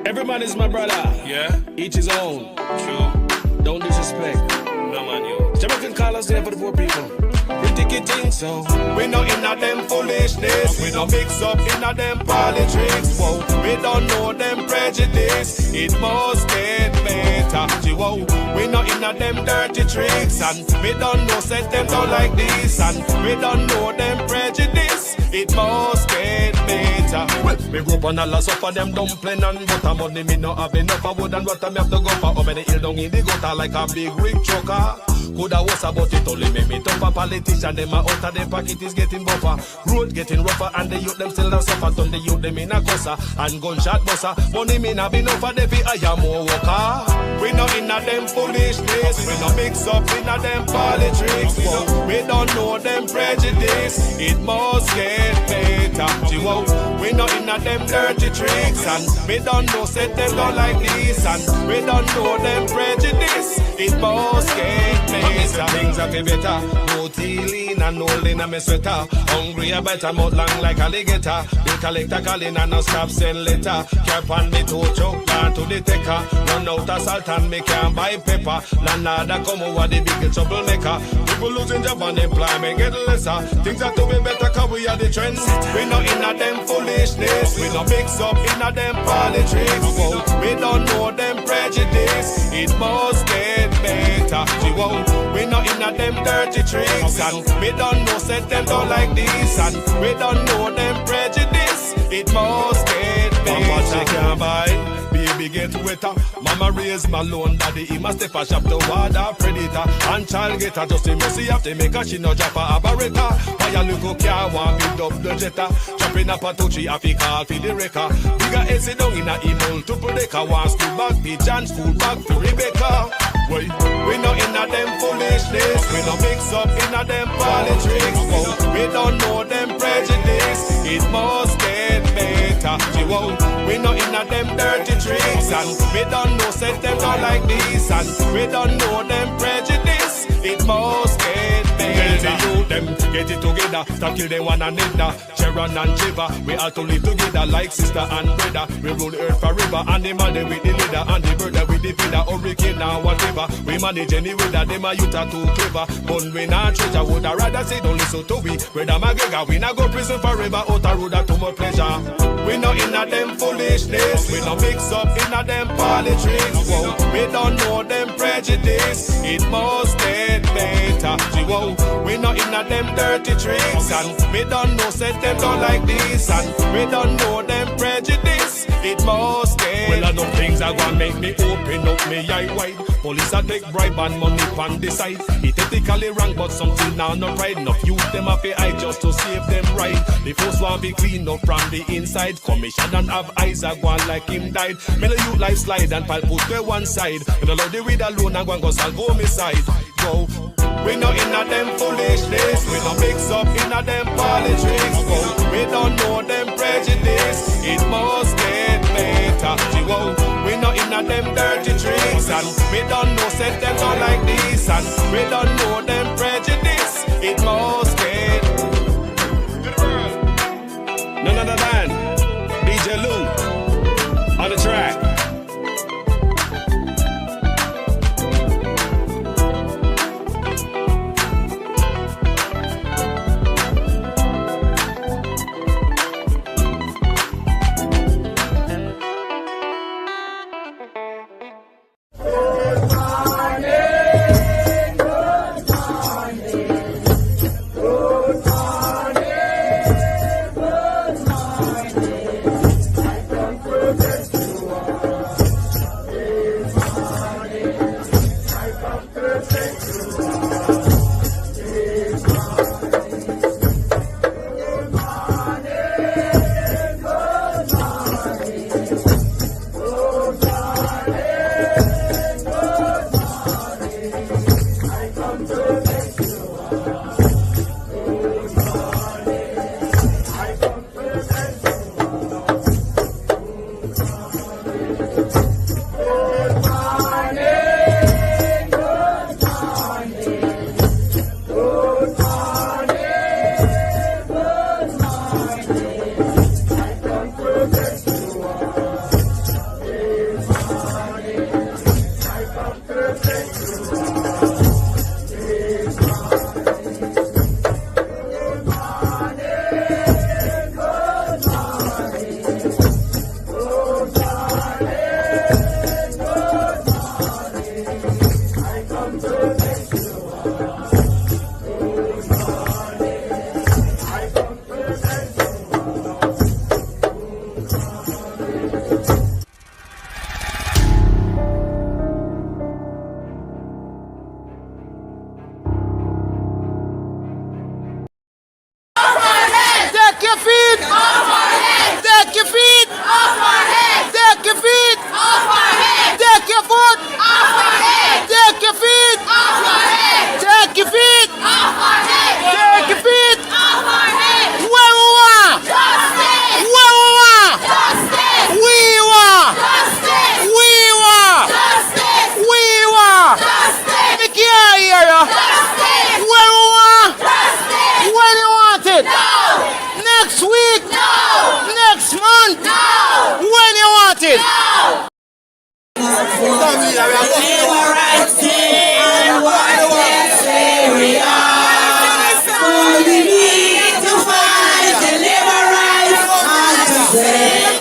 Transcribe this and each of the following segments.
Every man is my brother. Yeah. Each his own. True. Don't disrespect. No man, you. Jamaican callers there for the poor people. Ridiculous things, so we no inna them foolishness. We no mix up inna them politics. Whoa, we don't know them prejudice. It must get better. Whoa, we no inna them dirty tricks, and we don't know set them down like this, and we don't know them prejudice. It must get better. Well, me grew up on a lot of them dumpling and butter money. Me no have enough of wood and water. Me have to go for how many hill down in the gutter like a big rig trucker. Coulda was about it only make me tougher. Politician them out of their pocket is getting buffer. Road getting rougher and the youth them still a suffer. Turn the youth them in a cusser and gunshot buster. Money me na be no for the I am more worker. We no inna them foolishness. We no mix up inna them politics. Whoa. We don't know them prejudice. It must get better. We no inna them dirty tricks, and we don't know set them down like this, and we don't know them prejudice. It must get better. Things are better. No tealing and no lean and me sweater. Hungry a better mouth long like alligator. Bill collector calling and no stop send letter. Cap on the toe choke down to the taker. Run out of salt and me can't buy pepper. Landlord come over the big troublemaker. People losing job and employment get lesser. Things are to be better cause we are the trends. We no inna them foolishness. We no mix up inna them politics. Whoa. We don't know them prejudice. It must get better. Whoa. We no inna them dirty tricks, and we don't know set them down like this, and we don't know them prejudice. It must get better. How much I can buy? Baby get wetter. Mama raise my loan, daddy he must step a shop to water predator. And child get a just a mercy have to make a she no drop a aberrator. Why a little car want build up the jetta? Dropping up a touchy happy call for the wrecker. Bigger head sit down in a multiple decker. Wants to back bitch and school back to Rebecca. Wait, we no inna them foolishness. We no mix up inna them politics. Whoa, we don't know them prejudice. It must get better. Whoa, we no inna them dirty tricks, and we don't know set them down like this, and we don't know them prejudice. It must get better. Tell the youth them get it together. Stop kill them one another. Sharon and Jiva, we all to live together like sister and brother. We rule the earth forever, and the man with the leader, and the brother with the feather, hurricane or whatever. We manage any weather, them a youth are too clever. But we not treasure, would I rather say don't listen to we. Brother McGregor, we not go prison forever, out a road to more pleasure. We no inna them foolishness. We no mix up inna them politics. Whoa, we don't know them prejudice. It must get better. Whoa, we no inna them dirty tricks, and we don't know set them down like this, and we don't know them prejudice. It must get. Well, enough things are gonna make me open up me eye wide. Police a take bribe and money on the side. It ethically wrong, but something now no pride. Enough youth them have a eye just to save them right. The first one be clean up from the inside. Commission and have eyes are gone like him died. Me the youth life slide and pal put to one side. And allow the weed alone and go salve homicide. Go. We no inna them foolishness. We no mix up inna them politics. Whoa. We don't know them prejudice. It must get better. Whoa. We no inna them dirty tricks, and we don't know set them down like this, and we don't know them prejudice. It must get. none other than DJ Lou on the track.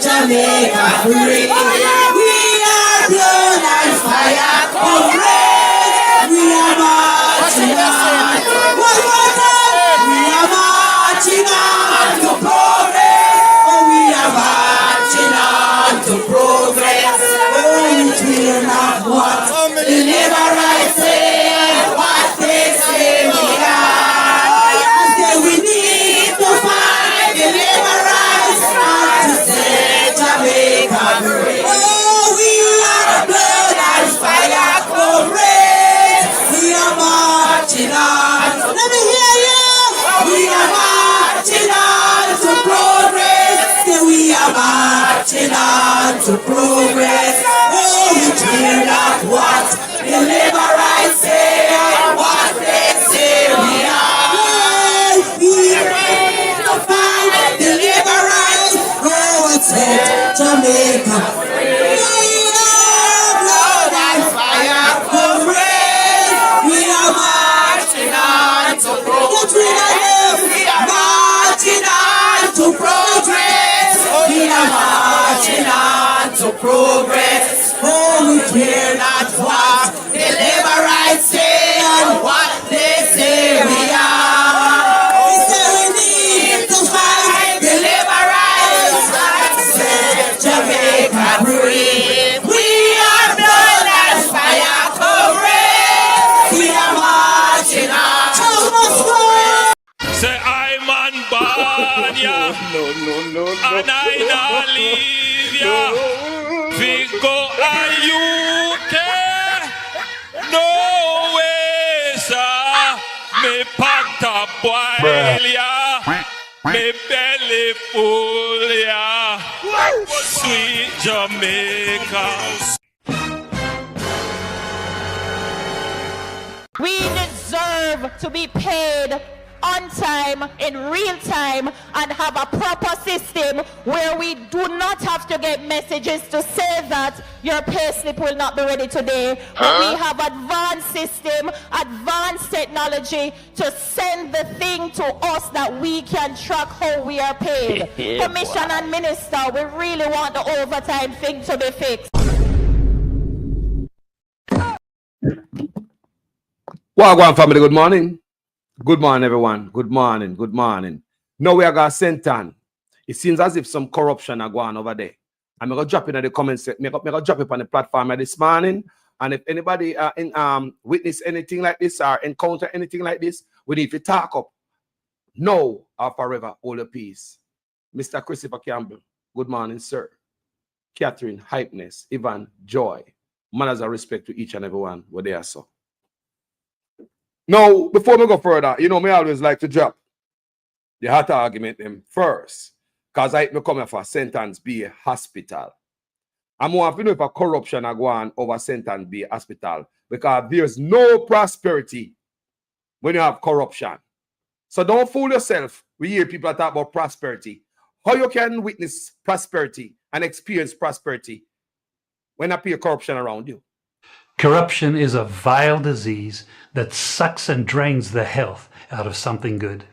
Jamaica free. We are blood and fire, comrades. We are marching on. One more time. We are marching on to progress. Oh, we are marching on to progress. Oh, we will not want the labor rights say what they say we are. I say we need to fight the labor rights and to set Jamaica free. Oh, we are blood and fire, comrades. We are marching on. Let me hear you. We are marching on to progress. Say we are marching on to progress. Oh, we care not what the labor rights say and what they say we are. We need to fight the labor rights. Oh, it's set Jamaica. We are blood and fire, comrades. We are marching on to progress. We are marching on to progress. We are marching on to progress. Oh, we care not what the labor rights say and what they say we are. We say we need to fight the labor rights and set Jamaica free. We are blood and fire, comrades. We are marching on. Say I'm on board, yeah. And I not leave ya. We go a UK. No way, sir. Me pot a boil ya. Me belly full ya. Sweet Jamaica. We deserve to be paid on time, in real time, and have a proper system where we do not have to get messages to say that your payslip will not be ready today. But we have advanced system, advanced technology to send the thing to us that we can track how we are paid. Commission and Minister, we really want the overtime thing to be fixed. Wagwan family, good morning. Good morning, everyone. Good morning. Good morning. Now we are going to send on. It seems as if some corruption are going over there. I'm going to drop it in the comments. I'm going to drop it on the platform this morning. And if anybody witness anything like this or encounter anything like this, we need to talk up. Now or forever, all the peace. Mr. Christopher Campbell, good morning, sir. Catherine, Hypeness, Ivan, Joy. Manners of respect to each and everyone where they are so. Now, before we go further, you know, me always like to drop the hot argument them first. Because I come here for Sentence Bay Hospital. I'm want to know if a corruption are going over Sentence Bay Hospital. Because there's no prosperity when you have corruption. So don't fool yourself. We hear people talk about prosperity. How you can witness prosperity and experience prosperity when appear corruption around you? Corruption is a vile disease that sucks and drains the health out of something good.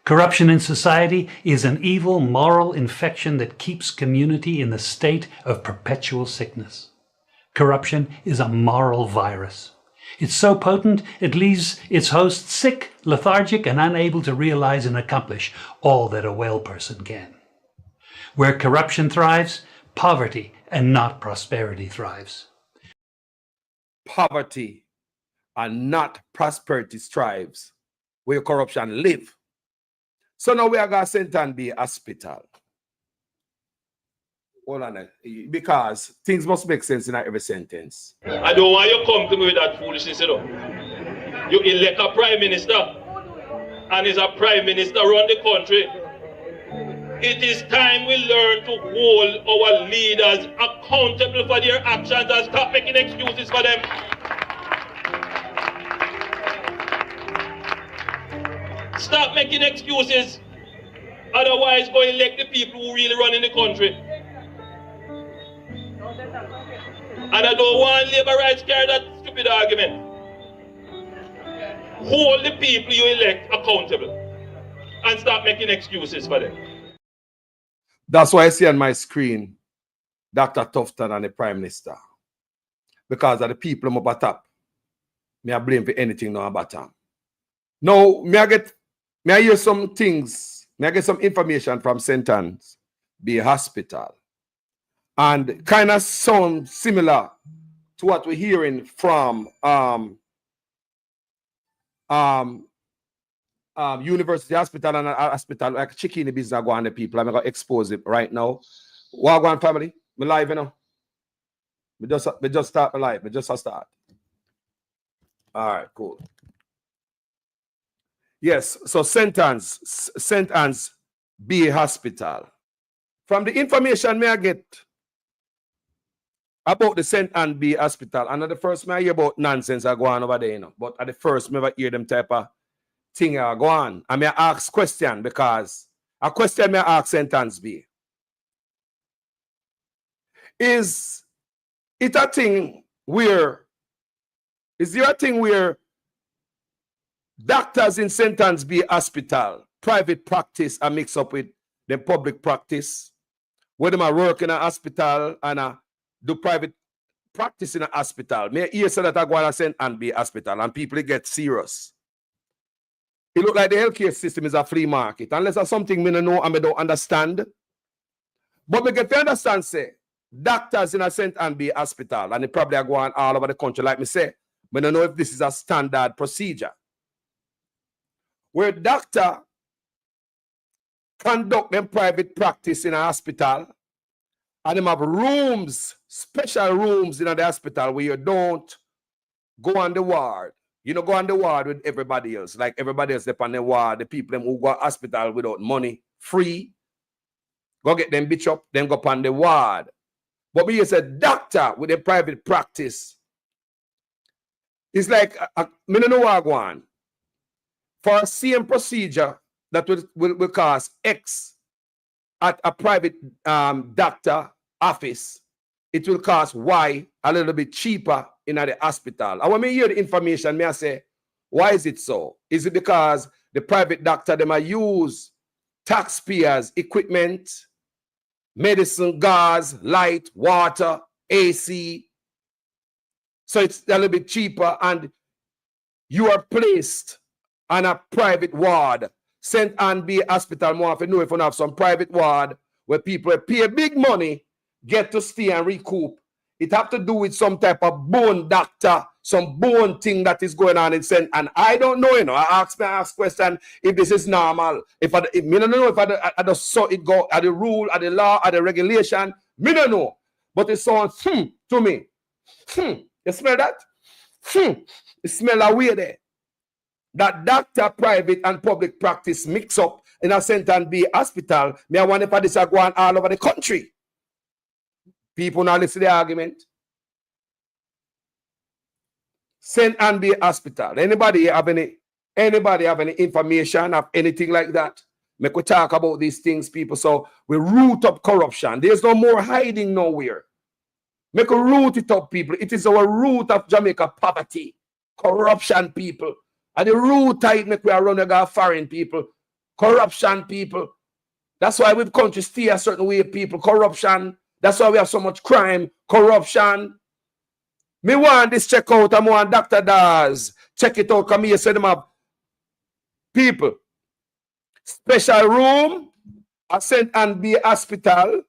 Corruption in society is an evil moral infection that keeps community in the state of perpetual sickness. Corruption is a moral virus. It's so potent it leaves its host sick, lethargic, and unable to realize and accomplish all that a well person can. Where corruption thrives, poverty and not prosperity thrives. Poverty and not prosperity strives where corruption live. So now we are going to Sentence Bay Hospital. Hold on, because things must make sense in every sentence. I don't want you to come to me with that foolishness, you know. You elect a prime minister, and is a prime minister around the country. It is time we learn to hold our leaders accountable for their actions and stop making excuses for them. Stop making excuses. Otherwise, go elect the people who really run in the country. And I don't want labor rights carry that stupid argument. Hold the people you elect accountable and stop making excuses for them. That's why I see on my screen Dr. Tufton and the Prime Minister. Because of the people I'm up at top. Me I blame for anything now about them. Now, may I hear some things, may I get some information from St. Anne's Bay Hospital. And kind of sound similar to what we're hearing from University Hospital and hospital, like chicken business go on the people. I'm gonna expose it right now. Wagwan family, me live, you know. We just start my live. We just start. All right, cool. Yes, so St. Anne's Bay Hospital. From the information may I get about the St. Anne's Bay Hospital, and at the first I hear about nonsense I go on over there, you know. But at the first, I never hear them type of thing I go on. I may ask question because a question may ask St. Anne's Bay. Is there a thing where doctors in St. Anne's Bay Hospital, private practice are mixed up with the public practice, where them are work in a hospital and do private practice in a hospital? May hear say that I go to St. Anne's Bay Hospital and people get serious. It look like the healthcare system is a free market. Unless there's something me don't know and me don't understand. But me get to understand, say, doctors in a St. Anne's Bay Hospital, and they probably are going all over the country, like me say, me don't know if this is a standard procedure. Where doctor conduct them private practice in a hospital, and them have rooms, special rooms in the hospital where you don't go on the ward. You know, go on the ward with everybody else. Like everybody else up on the ward, the people them who go to hospital without money, free. Go get them bitch up, then go on the ward. But we say doctor with a private practice. It's like, me don't know what I go on. For a same procedure that will cost X at a private doctor office, it will cost Y a little bit cheaper in the hospital. And when I hear the information, I say, why is it so? Is it because the private doctor, they might use taxpayers' equipment, medicine, gas, light, water, AC? So it's a little bit cheaper, and you are placed on a private ward. St. Anne's Bay Hospital, more often know if you have some private ward where people pay big money, get to stay and recoup. It have to do with some type of bone doctor, some bone thing that is going on in St. And I don't know, you know. I ask question if this is normal. If I don't know if I just saw it go at the rule, at the law, at the regulation. Me don't know. But it sounds to me. You smell that? It smell a way there. That doctor, private and public practice mix up in a St. Anne's Bay Hospital. Me I wonder if this are going all over the country. People now listen to the argument. St. Anne's Bay Hospital. Anybody have any information of anything like that? Make we talk about these things, people. So we root up corruption. There's no more hiding nowhere. Make we root it up, people. It is our root of Jamaica poverty. Corruption, people. And the root type make we are running our foreign people. Corruption, people. That's why we've country stay a certain way, people. Corruption. That's why we have so much crime. Corruption. Me want this check out. I want Dr. Daz. Check it out. Come here. Send them up. People. Special room at St. Anne's Bay Hospital.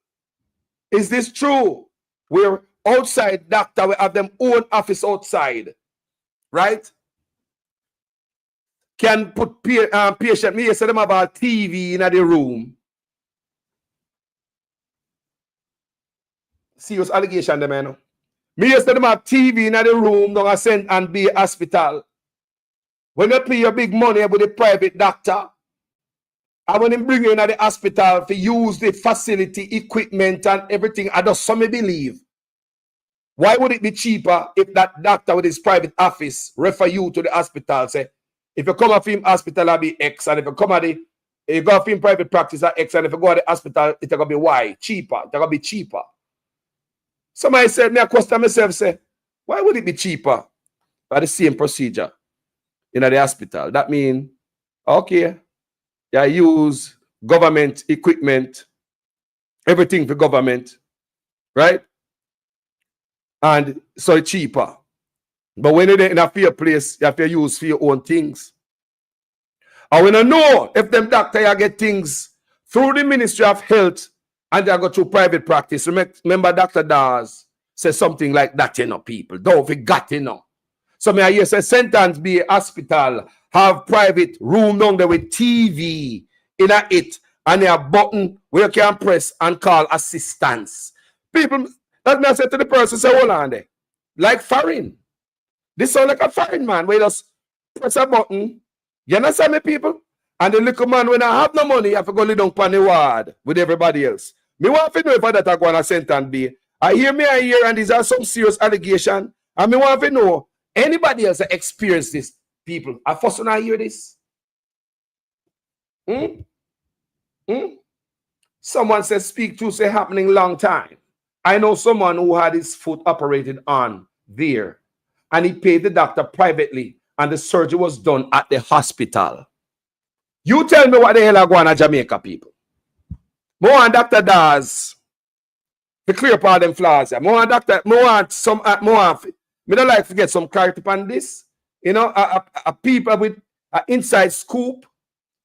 Is this true? We're outside doctor. We have them own office outside. Right? Can put patient. Me say them about TV in the room. Serious allegation, them, man. Me say them have TV in the room. Don't I St. Anne's Bay Hospital. When you pay your big money with the private doctor, and when they bring you in the hospital to use the facility, equipment, and everything, I just some believe. Why would it be cheaper if that doctor with his private office refer you to the hospital? Say, if you come off him hospital, it'll be X, and if you come at the, if you go off him private practice at X, and if you go to the hospital, it's gonna be Y, cheaper. It's gonna be cheaper. Somebody said, me I question myself, say, why would it be cheaper for the same procedure in the hospital? That means, okay, you use government equipment, everything for government, right? And so it's cheaper. But when you're in a fair place, you have to use for your own things. And we don't know if them doctor get things through the Ministry of Health and they go to private practice. Remember Dr. Dawes said something like that, you know, people. Don't forget, you know. So me I hear say sentence be hospital, have private room down there with TV in it, and a button where you can press and call assistance. People, that me I say to the person, say, hold on there. Like foreign. This sound like a foreign man where you just press a button. You understand me, people? And the little man, when I have no money, I have to go lay down on the ward with everybody else. Me want to know if that I go on a sentence be. I hear, and these are some serious allegations. And me want to know, anybody else that experience this, people? I first when I hear this. Someone says speak to say happening long time. I know someone who had his foot operated on there. And he paid the doctor privately. And the surgery was done at the hospital. You tell me what the hell are going on Jamaica, people. More on Dr. Dawes to clear part them flaws. More on Dr. More on some more. Me don't like to get some clarity on this. You know, a people with an inside scoop,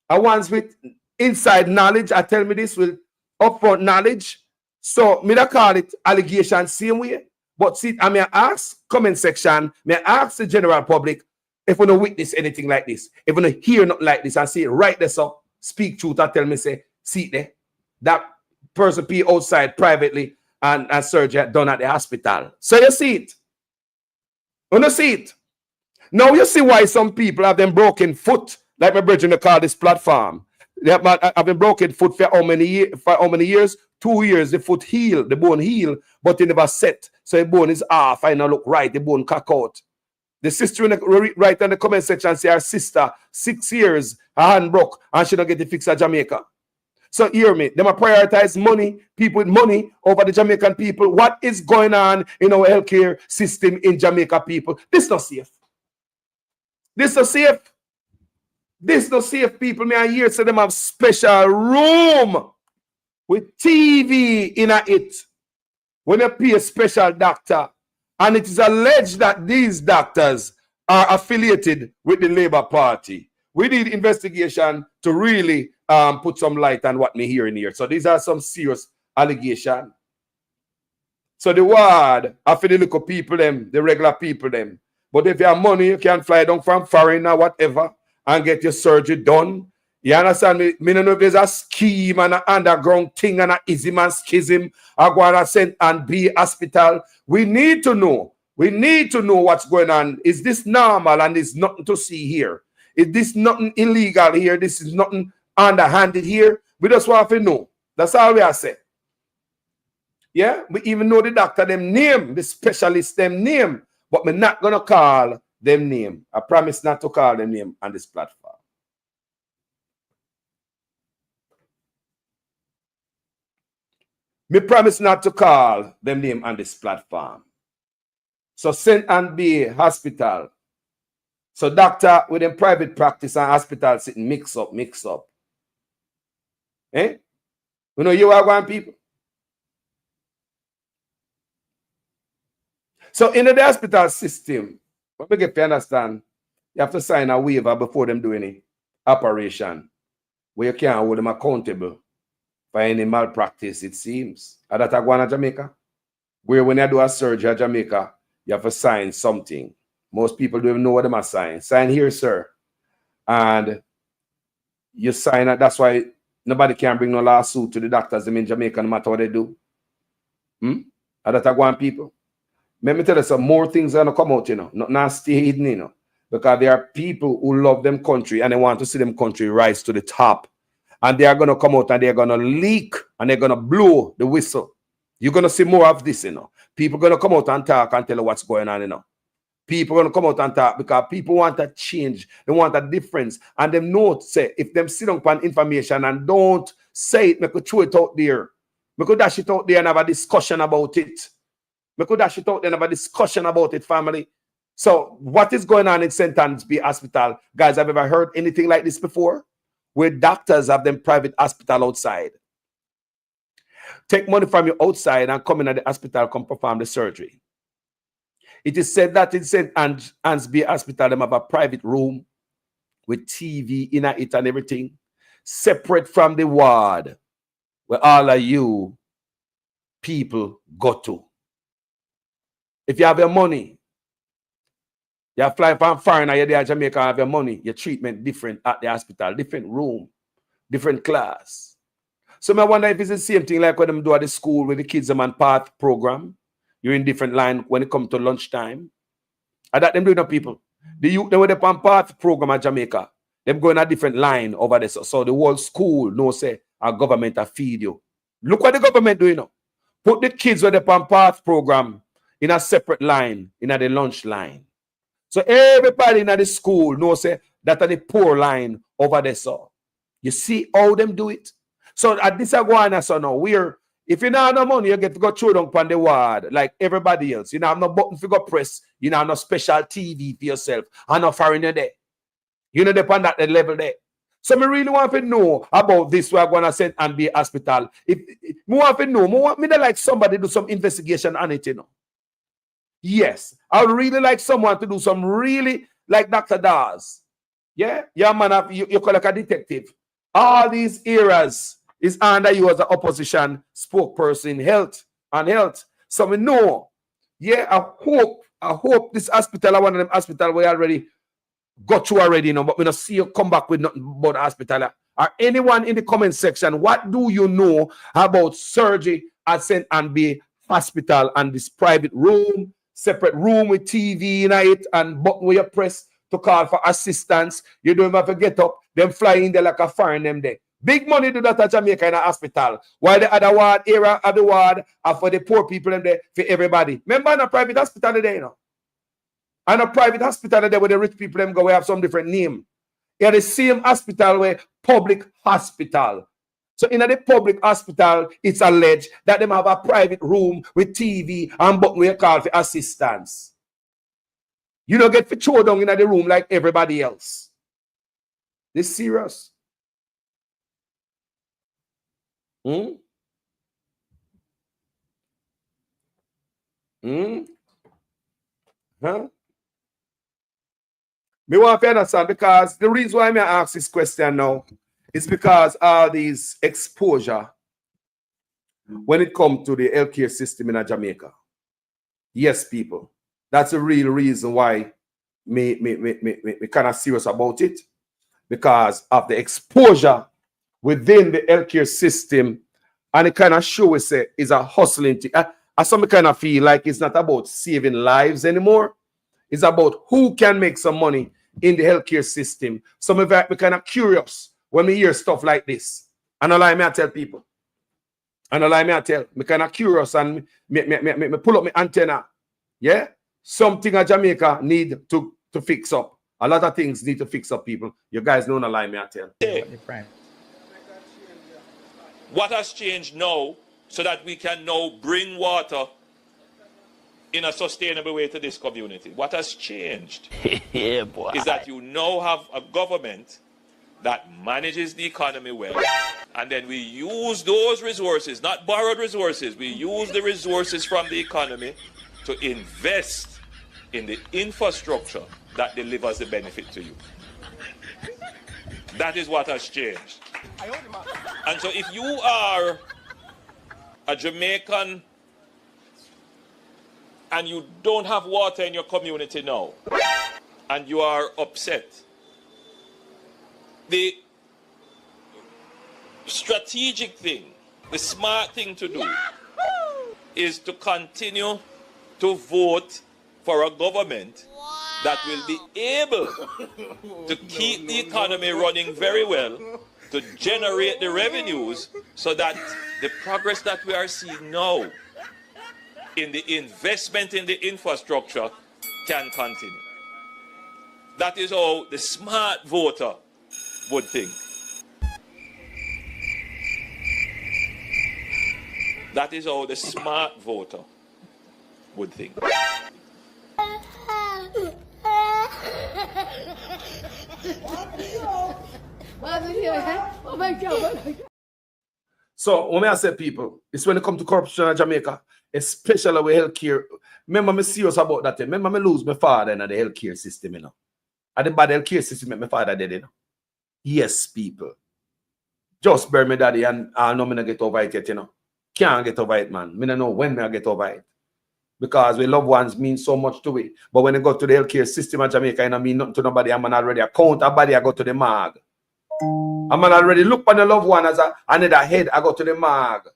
a ones with inside knowledge. I tell me this with upfront knowledge. So me don't call it allegation same way. But see, I may ask comment section, may ask the general public if we don't witness anything like this, if we don't hear nothing like this and see it, write this up, speak truth and tell me, say, see it there. That person be outside privately and surgery done at the hospital. So you see it. You don't see it. Now you see why some people have them broken foot, like my brethren call this platform. They have been broken foot for how many years? 2 years, the foot heal, the bone heal, but it never set. So the bone is off, I now look right, the bone cock out. The sister in the right in the comment section say her sister, 6 years, her hand broke, and she don't get it fixed at Jamaica. So hear me, them prioritize money, people with money over the Jamaican people. What is going on in our healthcare system in Jamaica, people? This is not safe. This is not safe. This is not safe, people. Me I hear say them have special room with TV in it when you pay a special doctor. And it is alleged that these doctors are affiliated with the Labour Party. We need investigation to really put some light on what me hearing here. So these are some serious allegations. So the ward, after the little people them, the regular people them. But if you have money, you can fly down from foreign or whatever and get your surgery done. You understand me? Me don't know if there's a scheme and an underground thing and an ism and schism. I go and send and be hospital. We need to know. We need to know what's going on. Is this normal and there's nothing to see here? Is this nothing illegal here? This is nothing underhanded here? We just want to know. That's all we are saying. Yeah? We even know the doctor, them name, the specialist, them name. But we're not going to call them name. I promise not to call them name on this platform. Me promise not to call them name on this platform. So St. Anne Bay Hospital. So doctor with them private practice and hospital sitting mix up. Eh? You know you are one people. So in the hospital system, what we get to understand, you have to sign a waiver before them do any operation where you can't hold them accountable for any malpractice, it seems. And that I go to Jamaica, where when you do a surgery at Jamaica, you have to sign something. Most people don't even know what they must sign. Sign here, sir. And you sign it. That's why nobody can bring no lawsuit to the doctors in Jamaica no matter what they do. And that I go on people. Let me tell you some more things are going to come out, you know. Not stay hidden, you know. Because there are people who love them country and they want to see them country rise to the top. And they are going to come out and they're going to leak and they're going to blow the whistle. You're going to see more of this, you know. People are going to come out and talk and tell you what's going on, you know. People are going to come out and talk because people want a change. They want a difference. And them note say, if them sit down on information and don't say it, make you throw it out there. Make you dash it out there and have a discussion about it. Make you dash it out there and have a discussion about it, family. So what is going on in St. Anne's Bay Hospital? Guys, have you ever heard anything like this before? Where doctors have them private hospital outside. take money from you outside and come in at the hospital, come perform the surgery. It is said that in St. Ansby Hospital, they have a private room with TV in it and everything, separate from the ward where all of you people go to. If you have your money, you are flying from foreign or you're there in Jamaica, have your money, your treatment different at the hospital, different room, different class. So I wonder if it's the same thing like when them do at the school with the kids and path program. You're in different line when it comes to lunchtime. And that them doing people. The youth they were the path program at Jamaica. Them going a different line over there. So the whole school knows say our government a feed you. Look what the government doing now. Put the kids with the path program in a separate line, in the lunch line. So everybody in the school knows say that are the poor line over there. So you see how them do it. So at this Aguana, so now we're if you don't have no money, you get to go through down on the ward like everybody else. You don't have no button for go press. You don't have no special TV for yourself. And no foreigner there. You know, depend at the level there. So me really want to know about this. We're going to send and be hospital. If me want to know, me like somebody do some investigation on it, you know. Yes, I would really like someone to do some really like Dr. Dawes. Yeah, yeah, man, you call like a detective. All these eras is under you as an opposition spokesperson, health. So we know. Yeah, I hope this hospital, one of them hospital we already got through already, you know, but we don't see you come back with nothing about the hospital. Or anyone in the comment section, what do you know about surgery at St. Ansby Hospital and this private room, separate room with TV in it and button where you press to call for assistance? You don't have to get up, them fly in there like a foreign them there. Big money do that at Jamaica in a hospital. While the other ward, area of the ward are for the poor people and there for everybody. Remember in a private hospital today, you know? And a private hospital there where the rich people them go, we have some different name. Yeah, the same hospital where public hospital. So in the public hospital, it's alleged that them have a private room with TV and button where you call for assistance. You don't get to throw down in the room like everybody else. This serious. Huh? Me want to understand because the reason why I ask this question now is because all these exposure when it comes to the healthcare system in Jamaica. Yes, people. That's the real reason why me kind of serious about it. Because of the exposure within the healthcare system, and it kind of show us is a hustling thing. I some kind of feel like it's not about saving lives anymore. It's about who can make some money in the healthcare system. Some of us kind of curious when we hear stuff like this. And allow me to tell people. And allow me to tell. Me kind of curious and me pull up my antenna. Yeah? Something in Jamaica need to fix up. A lot of things need to fix up, people. You guys don't allow me to tell. Yeah. What has changed now so that we can now bring water in a sustainable way to this community? What has changed Yeah, boy. is that you now have a government that manages the economy well, and then we use those resources, not borrowed resources, we use the resources from the economy to invest in the infrastructure that delivers the benefit to you. That is what has changed. And so if you are a Jamaican and you don't have water in your community now, and you are upset, the strategic thing, the smart thing to do is to continue to vote for a government that will be able to keep the economy running very well, to generate the revenues so that the progress that we are seeing now in the investment in the infrastructure can continue. That is how the smart voter would think. That is how the smart voter would think. So when I say people, it's when it comes to corruption in Jamaica, especially with healthcare. Remember, me serious about that. Remember, me lose my father in the healthcare system, you know. And the bad healthcare system make my father dead, you know. Yes, people. Just bury my daddy and I know me not get over it yet, you know. Can't get over it, man. Me don't know when me get over it. Because we loved ones mean so much to it. But when they go to the healthcare system in Jamaica, I don't mean nothing to nobody. I'm already account a body, I go to the morgue. I'm already look on the loved one as another head, I go to the morgue.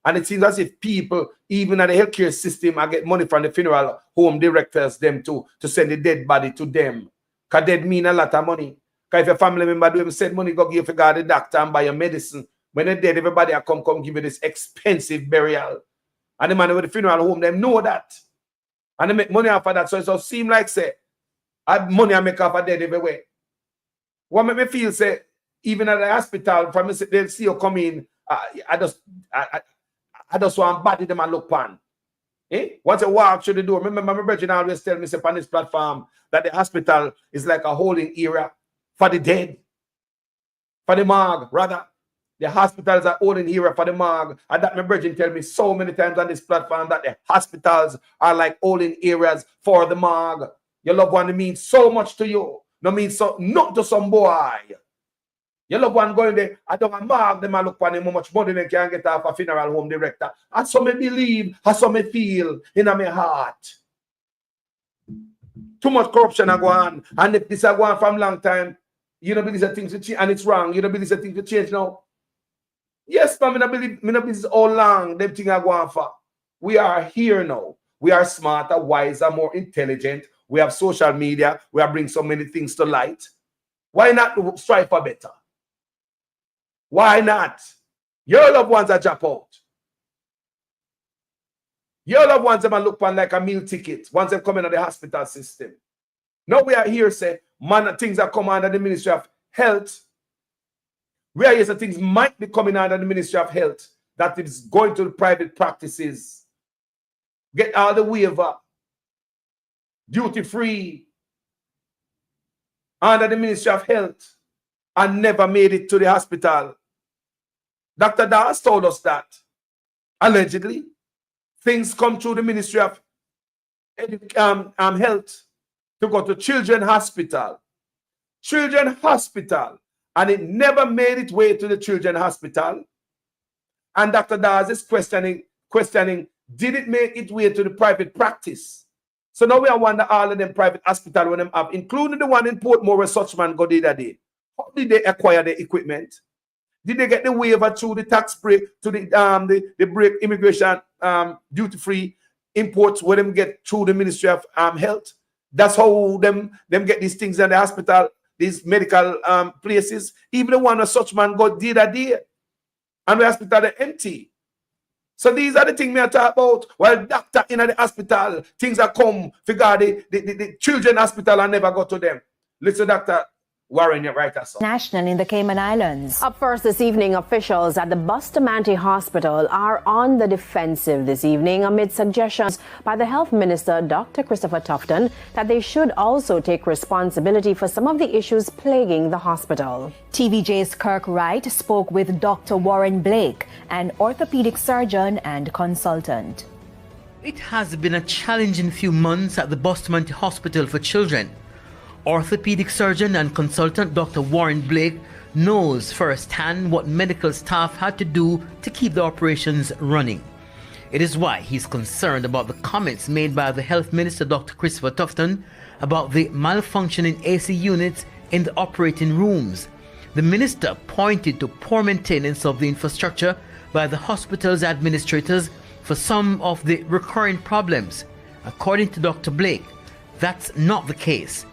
And it seems as if people, even at the healthcare system, I get money from the funeral home directors them to send the dead body to them. Because dead mean a lot of money. Because if your family member do send money, go give you the doctor and buy your medicine. When they're dead, everybody come give you this expensive burial. And the man with the funeral home, them know that. And they make money off of that. So it just seem like, say, I have money I make off of dead everywhere. What make me feel, say, even at the hospital, from they see you come in, I just want body them and look pan. Eh? Once I walk through the door, remember my brother always tell me, say, on this platform, that the hospital is like a holding area for the dead, for the morgue, rather. The hospitals are holding area for the morgue. And that my brother tell me so many times on this platform that the hospitals are like holding areas for the morgue. Your loved one means so much to you. No means so not to some boy. Your loved one going there, I don't mark them and look for him how much money they can get off a funeral home director. That's how me believe, that's how me feel in my heart. Too much corruption are going on. And if this is going on from a long time, you don't believe that things will change, and it's wrong. You don't believe that things will change now. Yes, but I believe this is all long. Them things are going for. We are here now. We are smarter, wiser, more intelligent. We have social media. We are bringing so many things to light. Why not strive for better? Why not? Your loved ones are drop out. Your loved ones are look on like a meal ticket once they come into the hospital system. Now we are here, say, man, things are coming under the Ministry of Health. We are here, so things might be coming under the Ministry of Health that is going to the private practices. Get all the waiver. Duty free. Under the Ministry of Health. And never made it to the hospital. Dr. Das told us that. Allegedly. Things come through the Ministry of Health to go to Children's Hospital. Children's Hospital. And it never made its way to the Children's Hospital. And Dr. Das is questioning, did it make its way to the private practice? So now we are wondering all of them private hospitals when them have, including the one in Portmore where such man got the other day. How did they acquire the equipment? Did they get the waiver through the tax break, to the break immigration duty-free imports where them get through the Ministry of Health? That's how them get these things in the hospital. These medical places, even the one where such man got did a day, and the hospital are empty. So these are the things we are talking about. While doctor in the hospital, things are come, figure the children's hospital and never go to them. Listen, Dr. Warren, you're right. National in the Cayman Islands. Up first this evening, officials at the Bustamante Hospital are on the defensive this evening amid suggestions by the Health Minister, Dr. Christopher Tufton, that they should also take responsibility for some of the issues plaguing the hospital. TVJ's Kirk Wright spoke with Dr. Warren Blake, an orthopedic surgeon and consultant. It has been a challenging few months at the Bustamante Hospital for Children. Orthopedic surgeon and consultant Dr. Warren Blake knows firsthand what medical staff had to do to keep the operations running. It is why he's concerned about the comments made by the Health Minister Dr. Christopher Tufton about the malfunctioning AC units in the operating rooms. The minister pointed to poor maintenance of the infrastructure by the hospital's administrators for some of the recurring problems. According to Dr. Blake, that's not the case.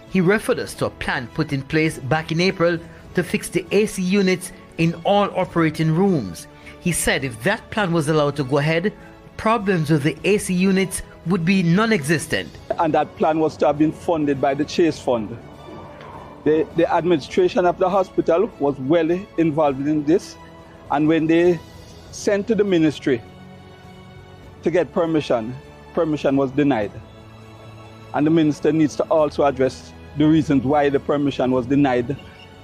He referred us to a plan put in place back in April to fix the AC units in all operating rooms. He said if that plan was allowed to go ahead, problems with the AC units would be non-existent. And that plan was to have been funded by the Chase Fund. The administration of the hospital was well involved in this, and when they sent to the ministry to get permission was denied. And the minister needs to also address the reasons why the permission was denied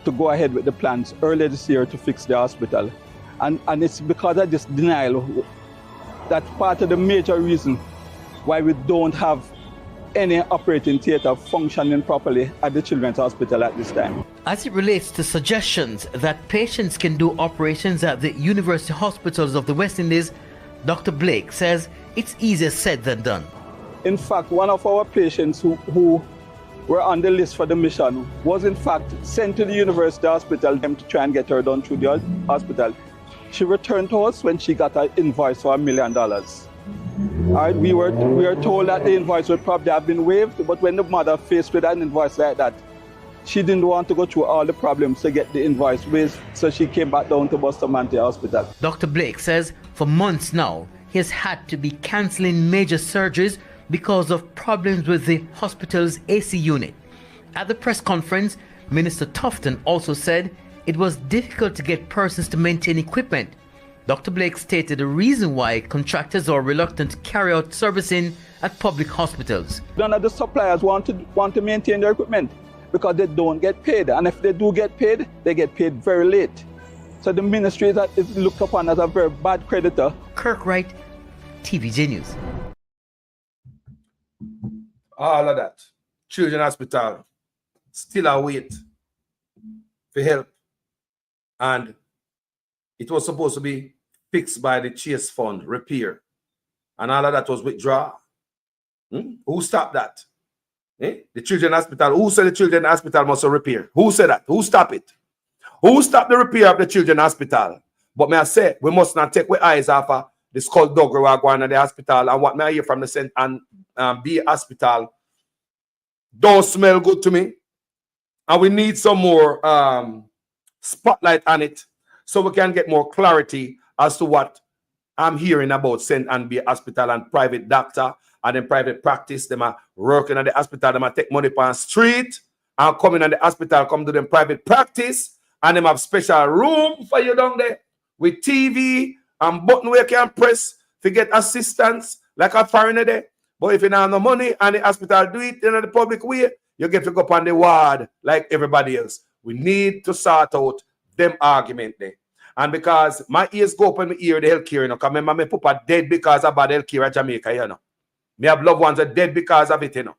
to go ahead with the plans earlier this year to fix the hospital. And it's because of this denial that's part of the major reason why we don't have any operating theatre functioning properly at the Children's Hospital at this time. As it relates to suggestions that patients can do operations at the university hospitals of the West Indies, Dr. Blake says it's easier said than done. In fact, one of our patients who were on the list for the mission was in fact sent to the university hospital to try and get her done through the hospital. She returned to us when she got an invoice for $1 million. All right, we were told that the invoice would probably have been waived, but when the mother faced with an invoice like that, she didn't want to go through all the problems to get the invoice waived, so she came back down to Bustamante Hospital. Dr. Blake says for months now, he has had to be cancelling major surgeries because of problems with the hospital's AC unit. At the press conference, Minister Tufton also said it was difficult to get persons to maintain equipment. Dr. Blake stated the reason why contractors are reluctant to carry out servicing at public hospitals. None of the suppliers want to maintain their equipment because they don't get paid. And if they do get paid, they get paid very late. So the ministry is looked upon as a very bad creditor. Kirk Wright, TVJ News. All of that. Children's Hospital still await for help. And it was supposed to be fixed by the Chase Fund, repair. And all of that was withdrawn. Who stopped that? The Children's Hospital. Who said the Children's Hospital must repair? Who said that? Who stopped it? Who stopped the repair of the Children's Hospital? But may I say, we must not take our eyes off of the skullduggery we're going to the hospital. And what may I hear from the St. Anne B Hospital don't smell good to me. And we need some more spotlight on it so we can get more clarity as to what I'm hearing about St. Anne B Hospital and private doctor and then private practice. Them are working at the hospital, them are take money on the street and coming at the hospital, come to them private practice, and them have special room for you down there with TV and button where you can press to get assistance like a foreigner there. But if you don't have no money and the hospital do it in the public way, you get to go up on the ward like everybody else. We need to sort out them argument there. And because my ears go up when I hear the healthcare, you know, because remember, my papa dead because of bad healthcare in Jamaica, you know. Me have loved ones that dead because of it, you know.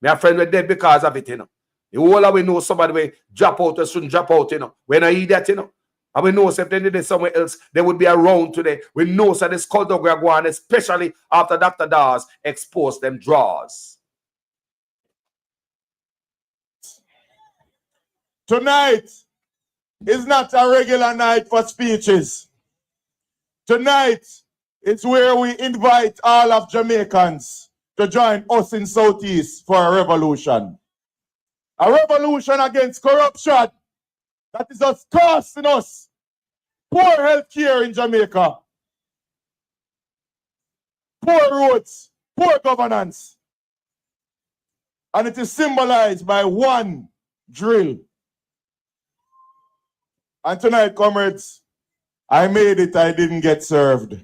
Me have friends that dead because of it, you know. The whole of we know somebody will drop out or shouldn't drop out, you know. When I hear that, you know. And we know if they did it somewhere else, they would be around today. We know that this cult dog we are going, especially after Dr. Dawes exposed them draws. Tonight is not a regular night for speeches. Tonight is where we invite all of Jamaicans to join us in Southeast for a revolution. A revolution against corruption that is just costing us poor health care in Jamaica, poor roads, poor governance. And it is symbolized by one drill. And tonight, comrades, I made it, I didn't get served.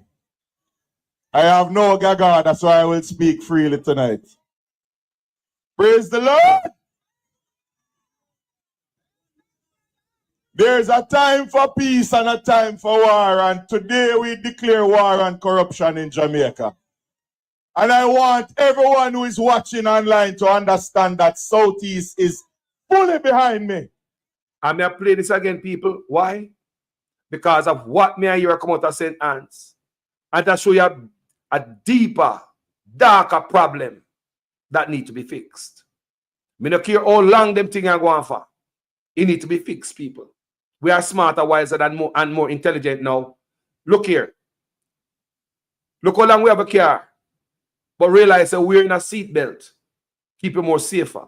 I have no gaga, that's why I will speak freely tonight. Praise the Lord! There's a time for peace and a time for war, and today we declare war on corruption in Jamaica. And I want everyone who is watching online to understand that Southeast is fully behind me. And may I play this again, people? Why? Because of what may I hear come out of St. Anne's. And to show you a deeper, darker problem that need to be fixed. Me don't care how long them things are going for. It need to be fixed, people. We are smarter, wiser, and more intelligent now. Look here. Look how long we have a car. But realize that we're in a seatbelt. Keep it more safer.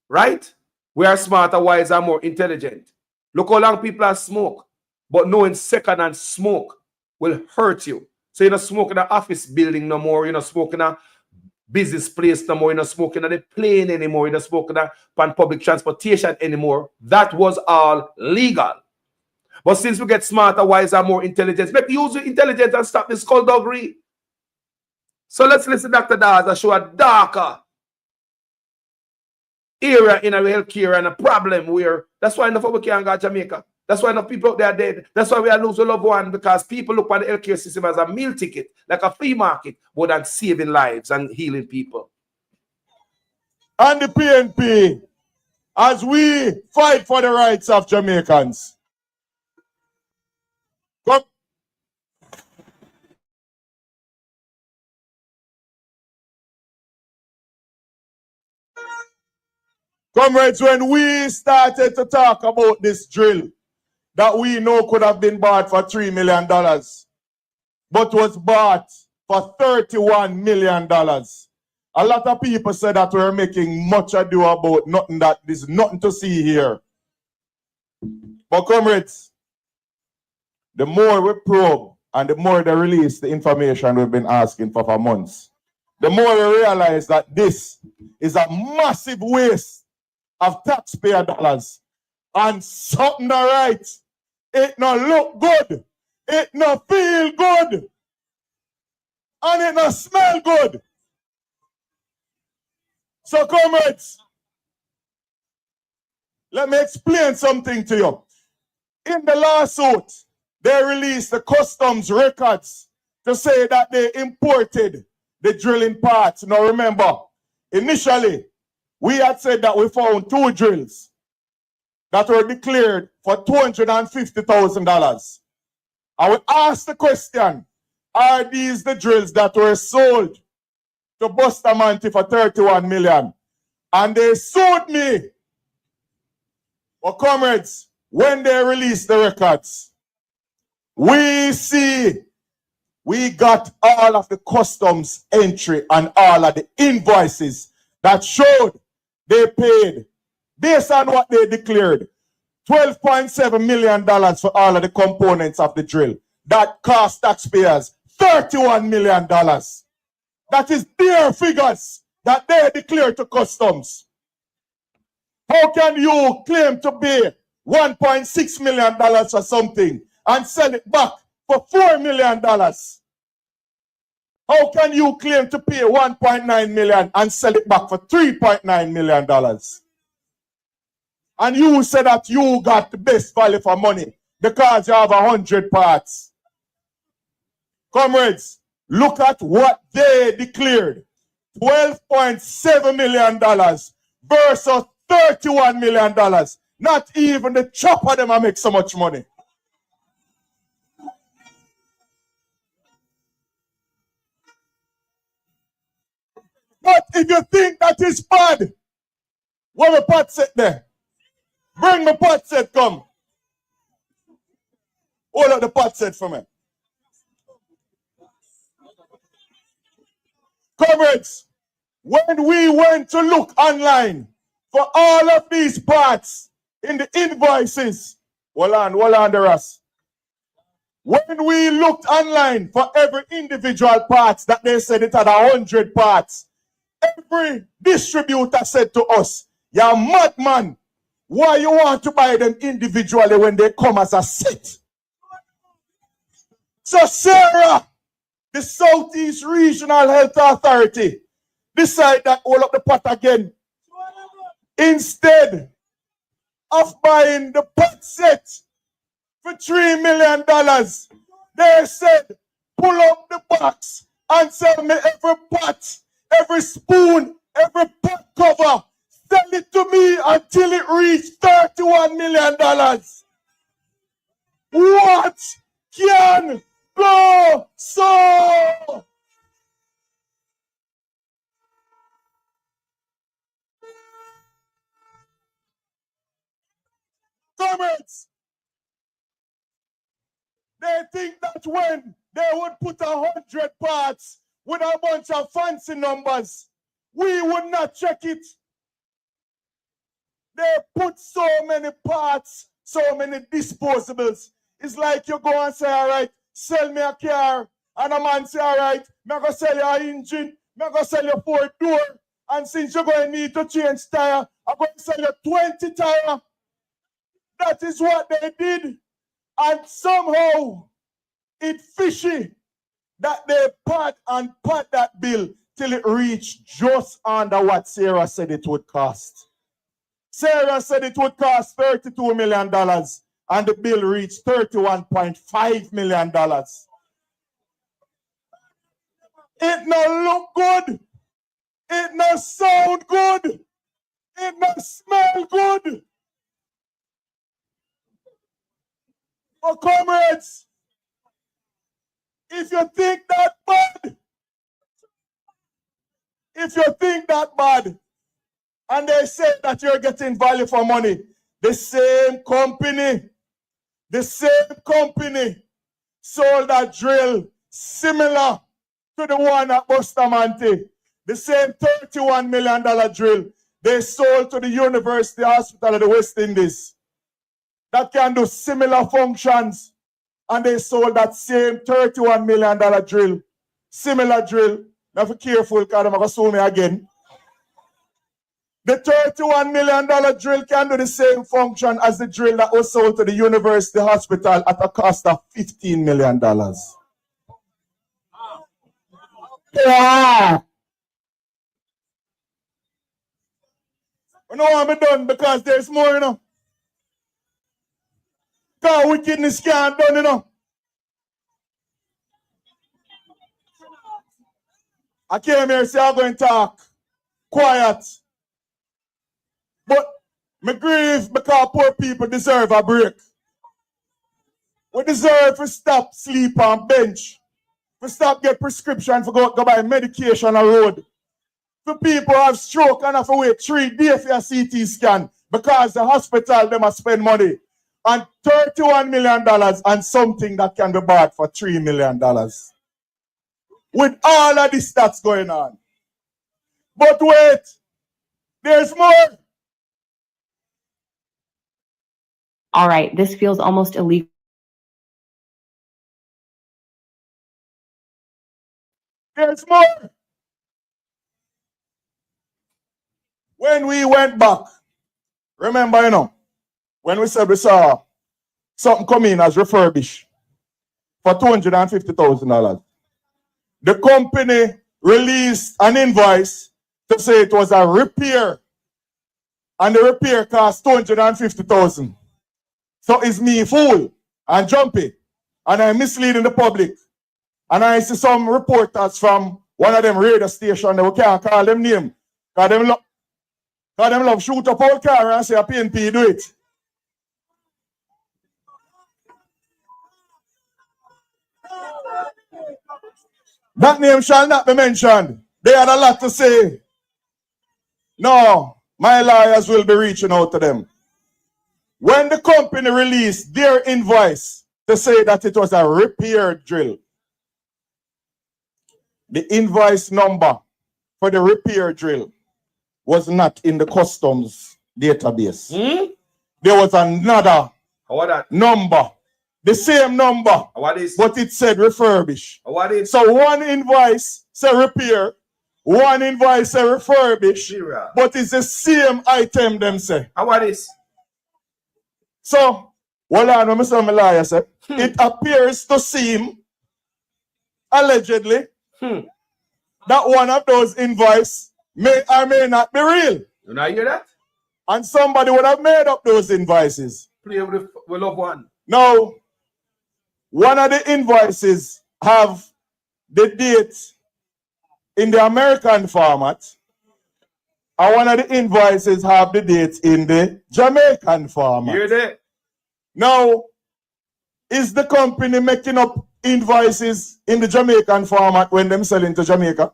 Right? We are smarter, wiser, and more intelligent. Look how long people are smoke. But knowing second-hand smoke will hurt you. So you're not smoking in an office building no more. You're not smoking in a business place no more. You're not smoking on the plane anymore. You're not smoking on public transportation anymore. That was all legal. But since we get smarter, wiser, more intelligent, make use of intelligence and stop this skullduggery. So let's listen to Dr. Dawes and show a darker area in our healthcare and a problem where that's why enough of we can't go to Jamaica. That's why enough people out there are dead. That's why we are losing loved one, because people look at the healthcare system as a meal ticket, like a flea market, more than saving lives and healing people. And the PNP, as we fight for the rights of Jamaicans. Comrades, when we started to talk about this drill that we know could have been bought for $3 million, but was bought for $31 million, a lot of people said that we're making much ado about nothing, that there's nothing to see here. But comrades, the more we probe and the more they release the information we've been asking for months, the more we realize that this is a massive waste of taxpayer dollars and something not right. It not look good. It not feel good. And it not smell good. So comrades, let me explain something to you. In the lawsuit, they released the customs records to say that they imported the drilling parts. Now remember, initially, we had said that we found 2 drills that were declared for $250,000. And we asked the question, are these the drills that were sold to Bustamante for $31 million? And they sued me. Well, comrades, when they released the records, we see we got all of the customs entry and all of the invoices that showed they paid, based on what they declared, $12.7 million for all of the components of the drill. That cost taxpayers $31 million. That is their figures that they declared to customs. How can you claim to pay $1.6 million for something and sell it back for $4 million? How can you claim to pay $1.9 million and sell it back for $3.9 million? And you say that you got the best value for money because you have 100 parts. Comrades, look at what they declared. $12.7 million versus $31 million. Not even the chop of them make so much money. But if you think that is bad, where the pot set there? Bring the pot set, come. Hold up the pot set for me. Comrades, when we went to look online for all of these parts in the invoices, hold on the rest. When we looked online for every individual parts that they said it had 100 parts, every distributor said to us, "You're madman. Why you want to buy them individually when they come as a set?" So Sarah, the Southeast Regional Health Authority, decide that all up the pot again. Instead of buying the pot set for $3 million, they said, pull up the box and sell me every pot, every spoon, every pot cover. Sell it to me until it reached $31 million. What can go so? Comrades, they think that when they would put 100 parts with a bunch of fancy numbers, we would not check it. They put so many parts, so many disposables. It's like you go and say, all right, sell me a car. And a man say, all right, I'm going to sell you an engine. I'm going to sell you 4-door. And since you're going to need to change tire, I'm going to sell you 20 tire. That is what they did. And somehow, it's fishy that they pad that bill till it reached just under what Sarah said it would cost. Sarah said it would cost $32 million, and the bill reached $31.5 million. It no look good. It no sound good. It no smell good. But comrades, if you think that bad, and they say that you're getting value for money, the same company sold that drill similar to the one at Bustamante. The same $31 million drill they sold to the University Hospital of the West Indies that can do similar functions, and they sold that same $31 million drill, similar drill. Now be careful because I'm going to sue me again. The $31 million drill can do the same function as the drill that was sold to the University Hospital at a cost of $15 million. Yeah. I know I'm done because there's more, you know. Because wickedness can't done, you know. I came here and say I'm going to talk quiet. But me grieve because poor people deserve a break. We deserve to stop sleep on bench. To stop get prescription for go buy medication on road. For people who have stroke and have to wait 3 days for a CT scan because the hospital them must spend money on $31 million and something that can be bought for $3 million. With all of this that's going on. But wait, there's more. All right, this feels almost illegal. There's more. When we went back, remember, you know, when we said we saw something come in as refurbished for $250,000, the company released an invoice to say it was a repair, and the repair cost $250,000. So is me fool and jumpy, and I'm misleading the public. And I see some reporters from one of them radio stations, they can't call them name, because them love shoot up all car and say a PNP do it. That name shall not be mentioned. They had a lot to say. No, my lawyers will be reaching out to them. When the company released their invoice to say that it was a repair drill, the invoice number for the repair drill was not in the customs database. There was another number, the same number, but it said refurbish. So one invoice said repair, one invoice said refurbish, but it's the same item them say. What is? So, hold on, when my lawyer said, it appears to seem, allegedly, that one of those invoices may or may not be real. You not hear that? And somebody would have made up those invoices. Play with love one. Now, one of the invoices have the date in the American format, and one of the invoices have the date in the Jamaican format. Hear that? Now, is the company making up invoices in the Jamaican format when them selling to Jamaica?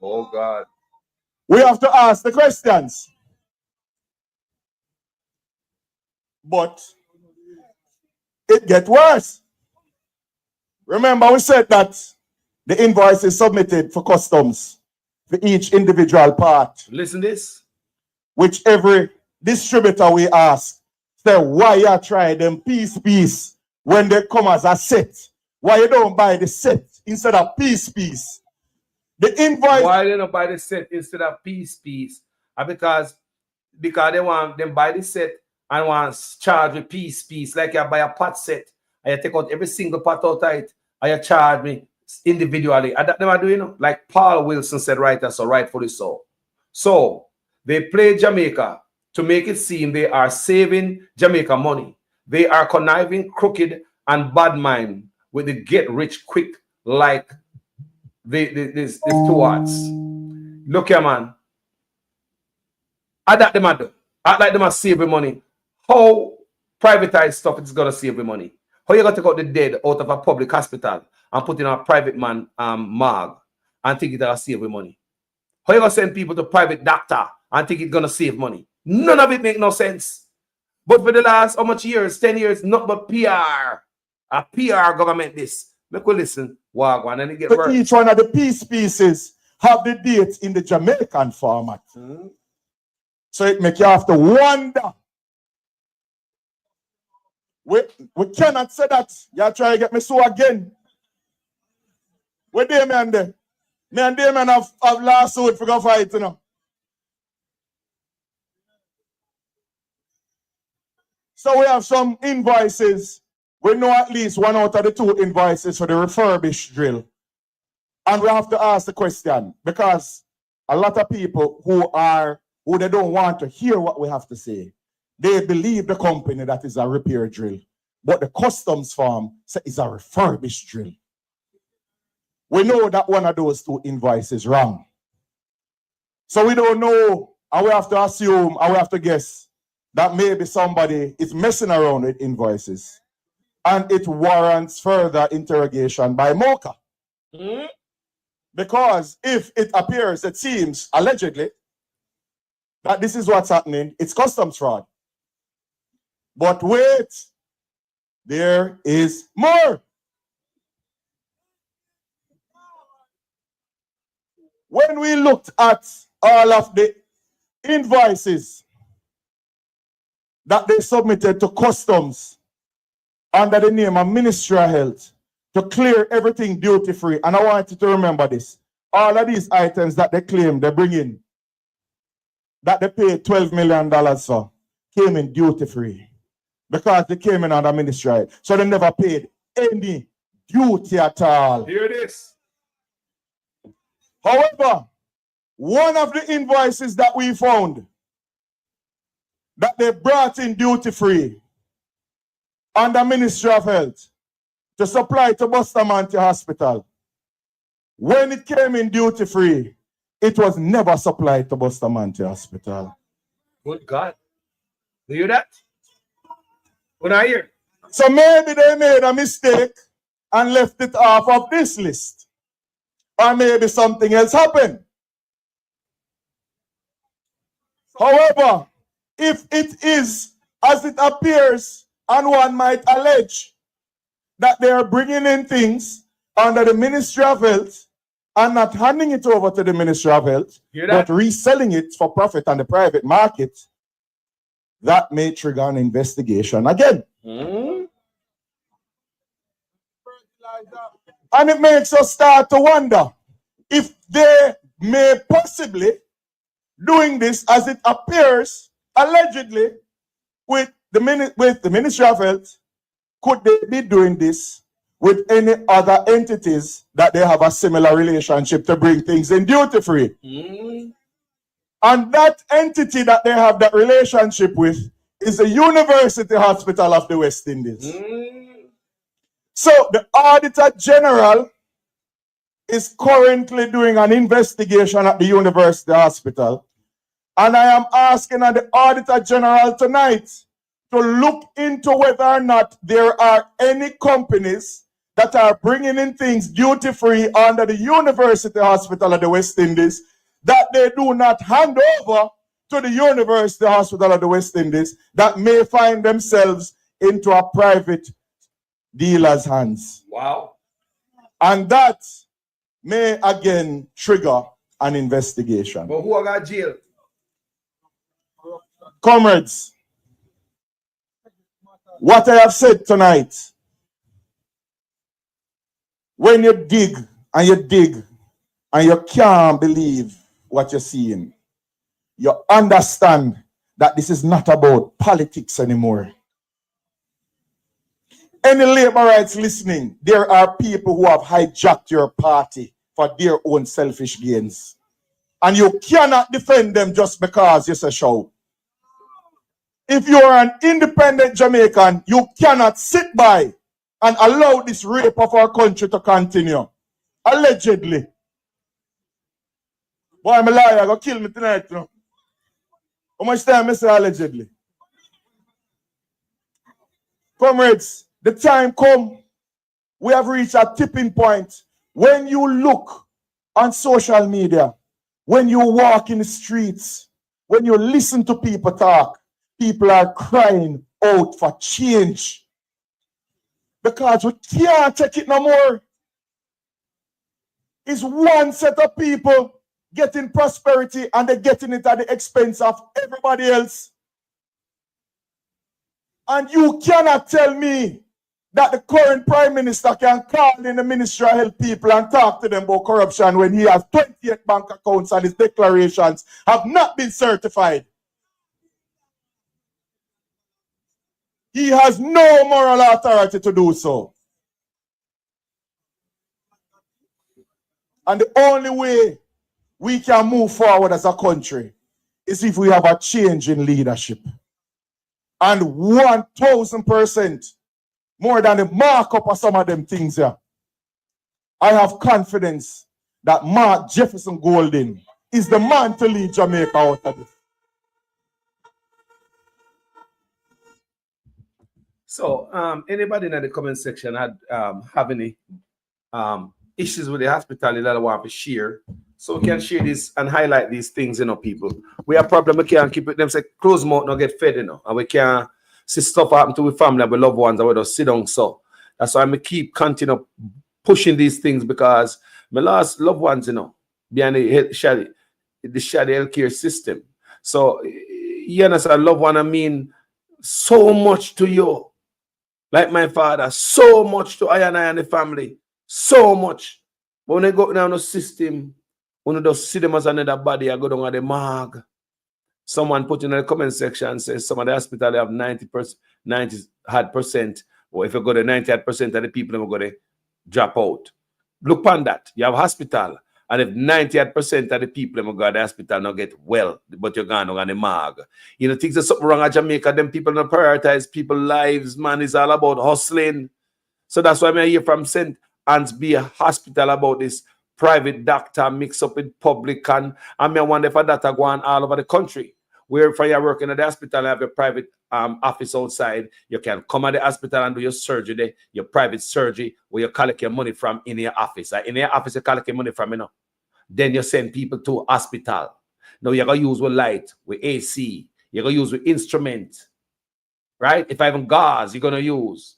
Oh God. We have to ask the questions. But it gets worse. Remember, we said that the invoice is submitted for customs for each individual part. Listen this. Which every distributor we ask, say, why you try them piece when they come as a set? Why you don't buy the set instead of piece? The invoice. Why they don't buy the set instead of piece? Because they want them buy the set and want to charge me piece. Like you buy a pot set and you take out every single pot out of it and you charge me individually. And that them are doing, you know, like Paul Wilson said, right, so rightfully so. So they play Jamaica to make it seem they are saving Jamaica money. They are conniving, crooked, and bad mind with the get rich quick like the stewards. Look here, man. I that them do. I like them save the money. How privatized stuff is gonna save the money? How you gonna take out the dead out of a public hospital and put in a private man morgue and think it's gonna save the money? How you gonna send people to private doctor and think it's gonna save money? None of it make no sense. But for the last how much years? 10 years, not but PR. A PR government this. Make we listen. Wagwan and it get worse. Each one of the peace pieces have the dates in the Jamaican format. So it make you have to wonder. We cannot say that. You try to get me so again. Where they man there? Me and them have lawsuit for go fight, you know. So we have some invoices. We know at least one out of the two invoices for the refurbished drill. And we have to ask the question, because a lot of people who they don't want to hear what we have to say, they believe the company that is a repair drill, but the customs firm says it's a refurbished drill. We know that one of those two invoices is wrong. So we don't know, and we have to assume, and we have to guess that maybe somebody is messing around with invoices. And it warrants further interrogation by MOCA. Because if it appears, it seems, allegedly, that this is what's happening, it's customs fraud. But wait, there is more. When we looked at all of the invoices that they submitted to customs under the name of Ministry of Health to clear everything duty-free, and I want you to remember this, all of these items that they claim they bring in, that they paid $12 million for, came in duty-free because they came in under Ministry of Health. So they never paid any duty at all. Here it is. However, one of the invoices that we found that they brought in duty-free under Ministry of Health to supply to Bustamante Hospital, when it came in duty-free, it was never supplied to Bustamante Hospital. Good God. Do you hear that? What I hear? So maybe they made a mistake and left it off of this list. Or maybe something else happened. However, if it is as it appears, and one might allege that they are bringing in things under the Ministry of Health and not handing it over to the Ministry of Health, but reselling it for profit on the private market, that may trigger an investigation again. And it makes us start to wonder if they may possibly doing this as it appears allegedly with the Ministry of Health. Could they be doing this with any other entities that they have a similar relationship to bring things in duty free? And that entity that they have that relationship with is the University Hospital of the West Indies. So the Auditor General is currently doing an investigation at the University Hospital. And I am asking the Auditor General tonight to look into whether or not there are any companies that are bringing in things duty-free under the University Hospital of the West Indies that they do not hand over to the University Hospital of the West Indies, that may find themselves into a private dealer's hands. Wow. And that may again trigger an investigation. But who got jail? Comrades, what I have said tonight, when you dig and you dig and you can't believe what you're seeing, you understand that this is not about politics anymore. Any labor rights listening, there are people who have hijacked your party for their own selfish gains. And you cannot defend them just because you say show. If you are an independent Jamaican, you cannot sit by and allow this rape of our country to continue. Allegedly. Boy, I'm a liar. Go kill me tonight. You know? How much time I say allegedly? Comrades, the time come. We have reached a tipping point. When you look on social media, when you walk in the streets, when you listen to people talk, people are crying out for change. Because we can't take it no more. It's one set of people getting prosperity and they're getting it at the expense of everybody else. And you cannot tell me that the current Prime Minister can call in the Ministry of Health people and talk to them about corruption when he has 28 bank accounts and his declarations have not been certified. He has no moral authority to do so. And the only way we can move forward as a country is if we have a change in leadership. And 1,000% more than the markup of some of them things here. I have confidence that Mark Jefferson Golden is the man to lead Jamaica out of this. So, anybody in the comment section have any issues with the hospitality that I want to share, so we can share this and highlight these things, people. We have problem, we can't keep it, them say close mouth, not get fed, and we can't see stuff happen to our family and our loved ones, and we just sit down. So that's why I keep continue pushing these things, because my last loved ones, behind the shoddy healthcare system. So, you understand, loved one, I mean so much to you. Like my father, so much to I and the family. So much. But when they go down the system, when you just see them as another body, I go down at the morgue. Someone put in the comment section, says some of the hospital have 90%, or if you go to 98% of the people, they're going to drop out. Look on that. You have hospital, and if 98% of the people who go to the hospital not get well, but you're going to the morgue. Things there's something wrong at Jamaica, them people don't prioritize people's lives, man. It's all about hustling. So that's why I hear from St. Anne's Bay Hospital about this private doctor mix up with public, and I wonder if that are going all over the country. Where if you're working at the hospital and have your private office outside, you can come at the hospital and do your surgery there, your private surgery, where you collect your money from in your office. In your office, you collect your money from, Then you send people to hospital. Now you're going to use with light, with AC, you're going to use with instrument, right? If I have gauze, you're going to use.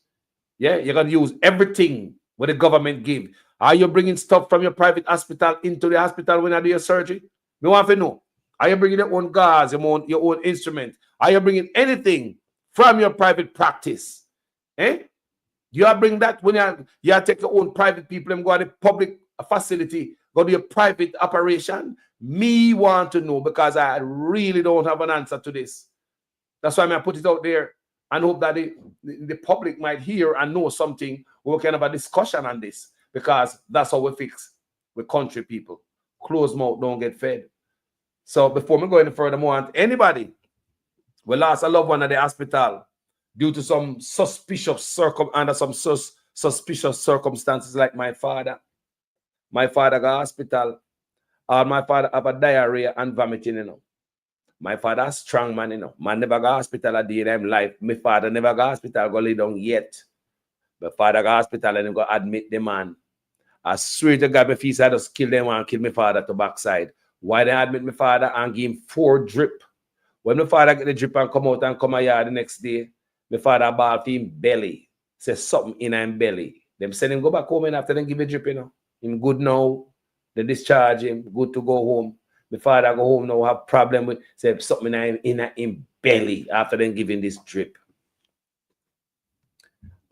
Yeah, you're going to use everything what the government give. Are you bringing stuff from your private hospital into the hospital when I do your surgery? We want to know. Are you bringing your own gauze, your own instrument? Are you bringing anything from your private practice? You are bring that when you take your own private people and go to the public facility, go to your private operation? Me want to know, because I really don't have an answer to this. That's why I put it out there and hope that the public might hear and know something. We can have a discussion on this, because that's how we fix with country people. Closed mouth don't get fed. So before we go any further, I want anybody we lost a loved one at the hospital due to some suspicious circumstances, like my father. My father got hospital. My father have a diarrhea and vomiting, My father a strong man, Man never got hospital a day in his life. My father never got hospital, go lay down yet. My father got hospital and he go admit the man. I swear to God, my face I just kill them and kill my father to backside. Why they admit my father and give him 4 drip? When my father get the drip and come out and come a yard the next day, my father ball for him belly. Say something in him belly. Them send him go back home and after them give a drip, Him good now. They discharge him, good to go home. My father go home now, have problem with say something in him belly after them giving this drip.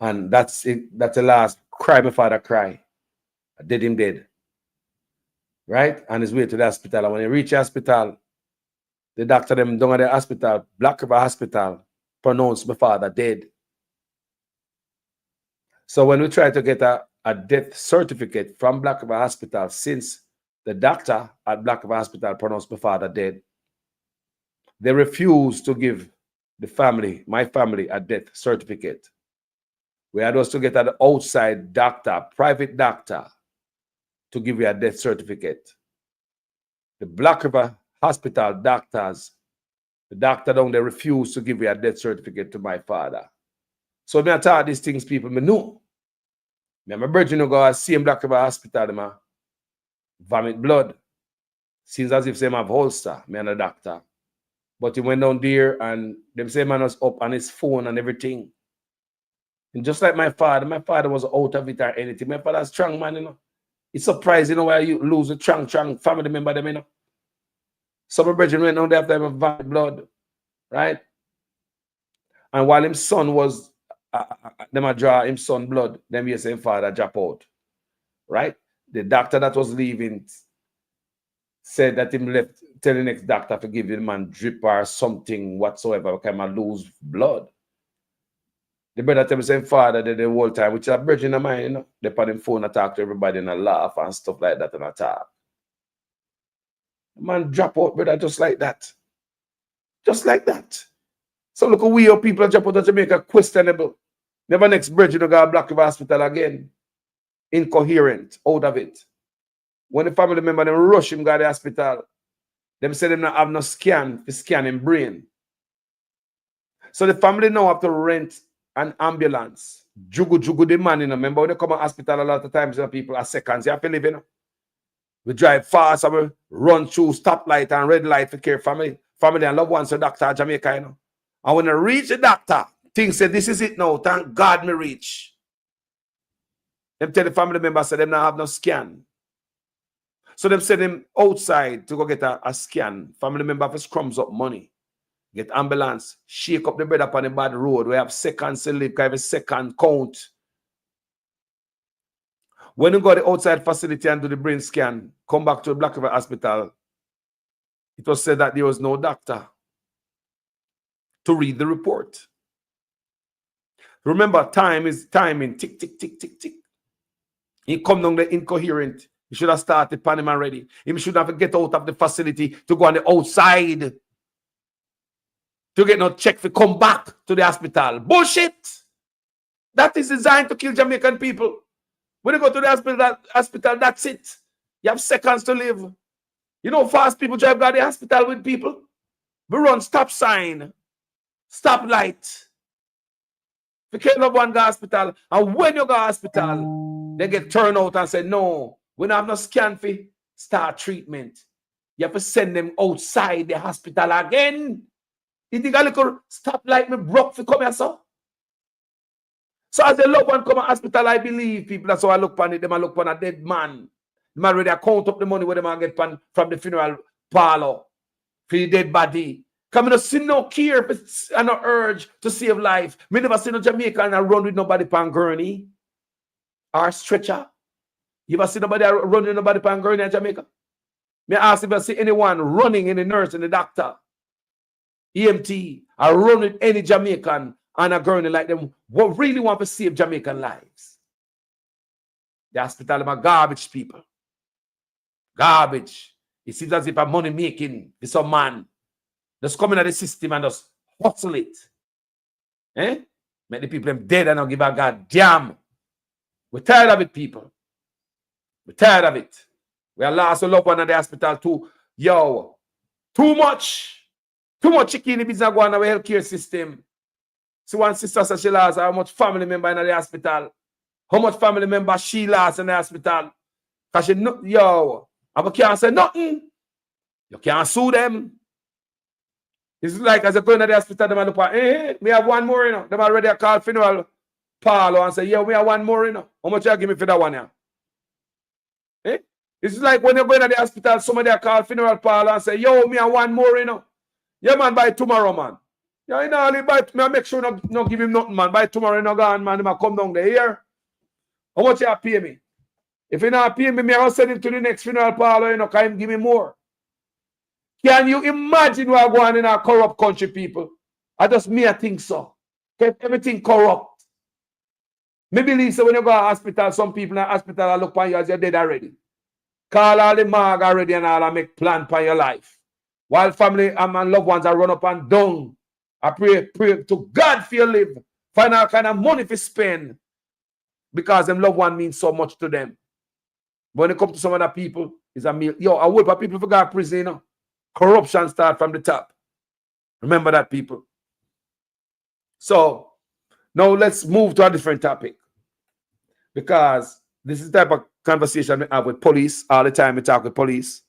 And that's it. That's the last cry my father cry. I did him dead. Right? On his way to the hospital. And when he reached the hospital, the doctor them down at the hospital, Black River Hospital, pronounced my father dead. So when we try to get a death certificate from Black River Hospital, since the doctor at Black River Hospital pronounced my father dead, they refused to give the family, my family, a death certificate. We had us to get an outside doctor, private doctor, to give you a death certificate. The Black River Hospital doctors, the doctor down there refused to give you a death certificate to my father. So me I taught these things, people, me know. Me and my brother go to same Black River Hospital, them vomit blood. Seems as if they have holster, me and the doctor. But he went down there and them say man was up on his phone and everything. And just like my father was out of it or anything. My father's strong man, you know. It's surprising, you know, why you lose a strong family member, them, you know. Some of my brethren went down there after him vomit blood, right? And while his son was, them a draw his son blood, them yes, his father drop out, right? The doctor that was leaving said that him left, tell the next doctor to give him man drip or something whatsoever, kind of lose blood. The brother tell me saying father did the whole time, which is a virgin of mine, you know. They put him phone and talk to everybody and a laugh and stuff like that and a talk. Man drop out, brother, just like that. Just like that. So look at we your people drop out of Jamaica questionable. Never next bridge, you know, go to Black River Hospital again. Incoherent, out of it. When the family member them rush him go to the hospital, them say them not have no scan for scanning brain. So the family now have to rent an ambulance. Jugu the man, you know. Remember when they come to hospital a lot of times, you know, people are seconds. You have to live, you know. We drive fast and we run through stoplight and red light for care family and loved ones to doctor Jamaica, you know. And when I reach the doctor, things say this is it now. Thank God me reach. Them tell the family members say them not have no scan. So them send him outside to go get a scan. Family member first crumbs up money. Get ambulance, shake up the bed up on the bad road. We have seconds to live, have a second count. When you go to the outside facility and do the brain scan, come back to the Black River Hospital, it was said that there was no doctor to read the report. Remember, time is timing. Tick, tick, tick, tick, tick. He come down the incoherent. He should have started panning already. He should have get out of the facility to go on the outside to get no check for come back to the hospital. Bullshit! That is designed to kill Jamaican people. When you go to the hospital, that's it. You have seconds to live. You know fast people drive to the hospital with people. We run stop sign, stop light. If you can't one go to hospital, and when you go to hospital, they get turned out and say, no, we don't have no scan for start treatment. You have to send them outside the hospital again. You think a little stop light me broke for come here, so? So as a loved one come to hospital, I believe people, that's how I look upon it, them I look upon a dead man. Them already count up the money where them get from the funeral parlor for the dead body. Come in, see no care and no urge to save life. Me never see no Jamaican and run with nobody pan gurney or stretcher. You ever see nobody run with nobody pan gurney in Jamaica? Me ask if I see anyone running, any nurse and the doctor, EMT, or run with any Jamaican and a gurney like them, what really want to save Jamaican lives. The hospital are garbage people. Garbage. It seems as if a money making is some man just come into the system and just hustle it. Eh? Make the people them dead and not give a goddamn. We're tired of it, people. We're tired of it. We are lost a loved one at the hospital too. Yo, too much chicken in the business going on our healthcare system. So one sister said she lost how much family member in the hospital. How much family member she lost in the hospital. Because she, yo, I can't say nothing. You can't sue them. It's like as you go into the hospital, them look at, we have one more, you know. Them already call funeral parlor and say, yeah, we have one more, you know. How much you give me for that one, yeah? Eh? It's like when you go into the hospital, somebody call funeral parlor and say, yo, me have one more, you know. Yeah, man, by tomorrow, man. Yeah, you know, by me, I make sure not give him nothing, man. By tomorrow, you know, gone, man, I come down there. Here. How much you pay me? If you not pay me, I'll send him to the next funeral parlor, you know, can him give me more. Can you imagine what going on in our corrupt country, people? I just me, I think so. Okay? Everything corrupt. Me believe so when you go to hospital, some people in the hospital look upon you as you're dead already. Call all the mag already and all and make plan for your life. While family and loved ones are run up and down I pray to God for you live. Find all kind of money to spend. Because them loved one means so much to them. But when it comes to some other people, it's a meal. Yo, I work for people who got prison, you know. Corruption start from the top. Remember that, people. So now let's move to a different topic. Because this is the type of conversation we have with police. All the time we talk with police.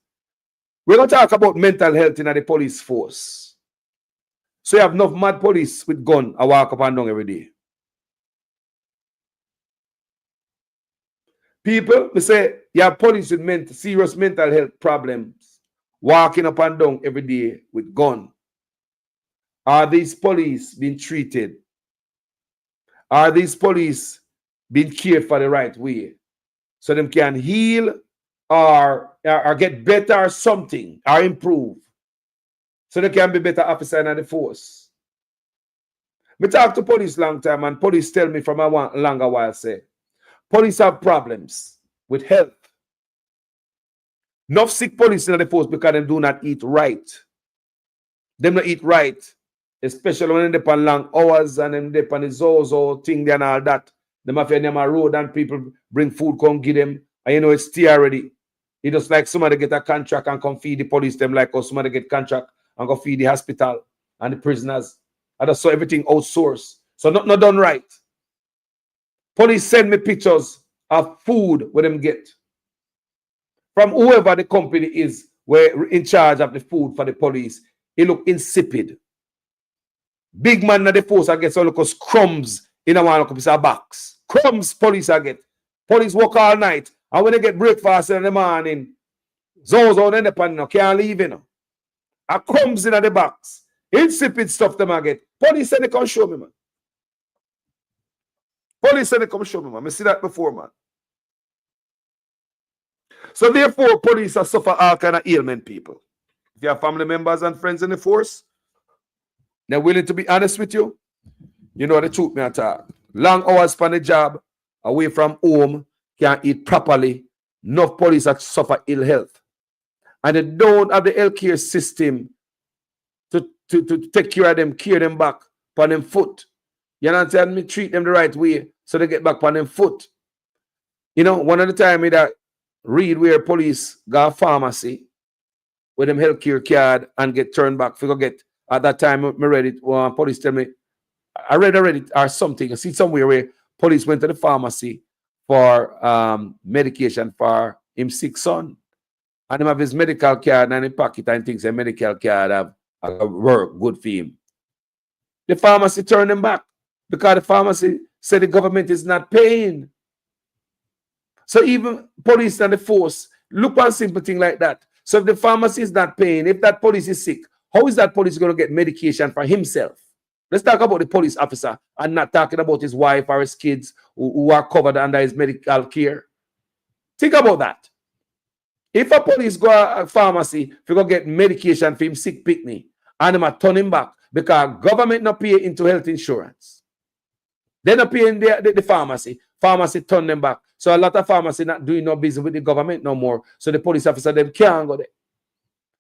We're going to talk about mental health in the police force. So you have enough mad police with gun I walk up and down every day. People, we say you have police with serious mental health problems walking up and down every day with gun. Are these police being treated? Are these police being cared for the right way? So them can heal or get better or something or improve. So they can be better officer in the force. Me talk to police long time and police tell me from a longer while say, police have problems with health. Enough sick police in the force because they do not eat right. Them not eat right. Especially when they depend long hours and them depend the zozo thing and all that. Them have them a road and people bring food, come give them. And you know it's tea already. It's just like somebody get a contract and come feed the police them like us. Somebody get contract and go feed the hospital and the prisoners. And that's so everything outsourced. So not done right. Police send me pictures of food where them get. From whoever the company is where in charge of the food for the police. It look insipid. Big man in the force I get so look as crumbs in a one piece of box. Crumbs police I get. Police work all night. And when they get breakfast in the morning, zozo then the pan can't leave, you know. A crumbs in the box. Insipid stuff them I get. Police said they come show me, man. Police said they come show me, man. I see that before, man. So therefore, police are suffer all kind of ailment, people. If you have family members and friends in the force, they're willing to be honest with you, you know the truth me talk. Long hours for the job, away from home, can't eat properly. Enough police that suffer ill health. And they don't have the healthcare system to take care of them, care them back on them foot. You understand me? Treat them the right way so they get back on them foot. You know, one of the time that read where police go to pharmacy with them healthcare card and get turned back. If you go get at that time, I read it. Police tell me, I read it or something. I see somewhere where police went to the pharmacy for medication for him sick son. And him have his medical card in his pocket and thinks a medical card have work good for him. The pharmacy turned him back because the pharmacy said the government is not paying. So even police and the force look on simple thing like that. So if the pharmacy is not paying, if that police is sick, how is that police going to get medication for himself? Let's talk about the police officer and not talking about his wife or his kids who are covered under his medical care. Think about that. If a police go to a pharmacy to go get medication for him sick picnic and him turn him back because government not pay into health insurance. They not paying the pharmacy. Pharmacy turn them back. So a lot of pharmacy not doing no business with the government no more. So the police officer them can't go there.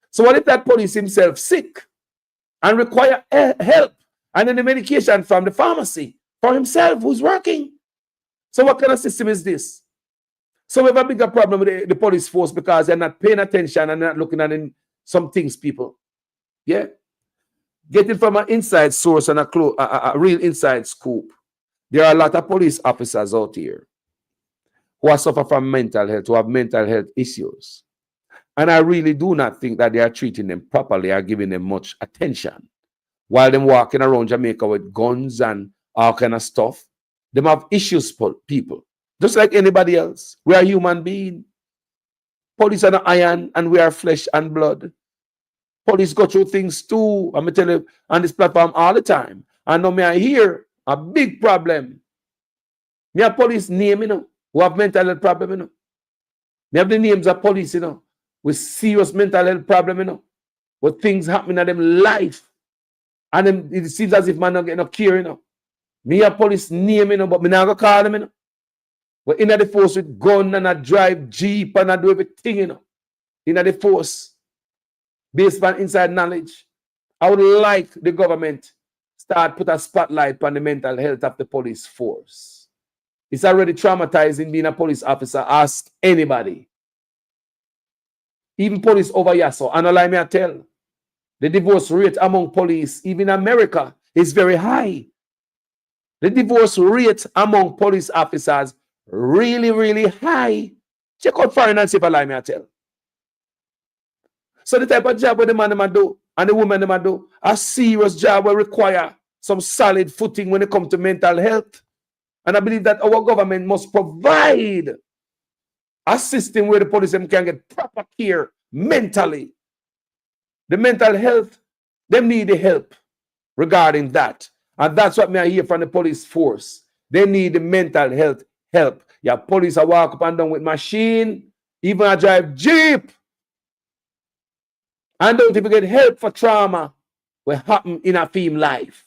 So what if that police himself sick and require help and then the medication from the pharmacy for himself who's working? So what kind of system is this? So we have a bigger problem with the police force because they're not paying attention and not looking at some things, people. Yeah? Getting from an inside source and a real inside scoop. There are a lot of police officers out here who are suffer from mental health, who have mental health issues. And I really do not think that they are treating them properly or giving them much attention. While them walking around Jamaica with guns and all kind of stuff, them have issues, people. Just like anybody else. We are human beings. Police are not iron and we are flesh and blood. Police go through things too. I'm going to tell you on this platform all the time. And now me I hear a big problem. Me have police name, who have mental health problem, Me have the names of police, with serious mental health problem, with things happening in them life. And them, it seems as if man not get no care, Me have police name, but me not go call them, But in the force with gun and a drive jeep and I do everything, In the force, based on inside knowledge. I would like the government start put a spotlight on the mental health of the police force. It's already traumatizing being a police officer. Ask anybody. Even police over here, so I know lie me I tell. The divorce rate among police, even in America, is very high. The divorce rate among police officers really, really high. Check out foreign and see if I lie me I tell. So the type of job where the man them do and the woman them do, a serious job will require some solid footing when it comes to mental health. And I believe that our government must provide a system where the police them can get proper care mentally. The mental health, them need the help regarding that. And that's what I hear from the police force. They need the mental health help. Yeah, police are walk up and down with machine, even I drive jeep. And don't even get help for trauma what happen in a film life.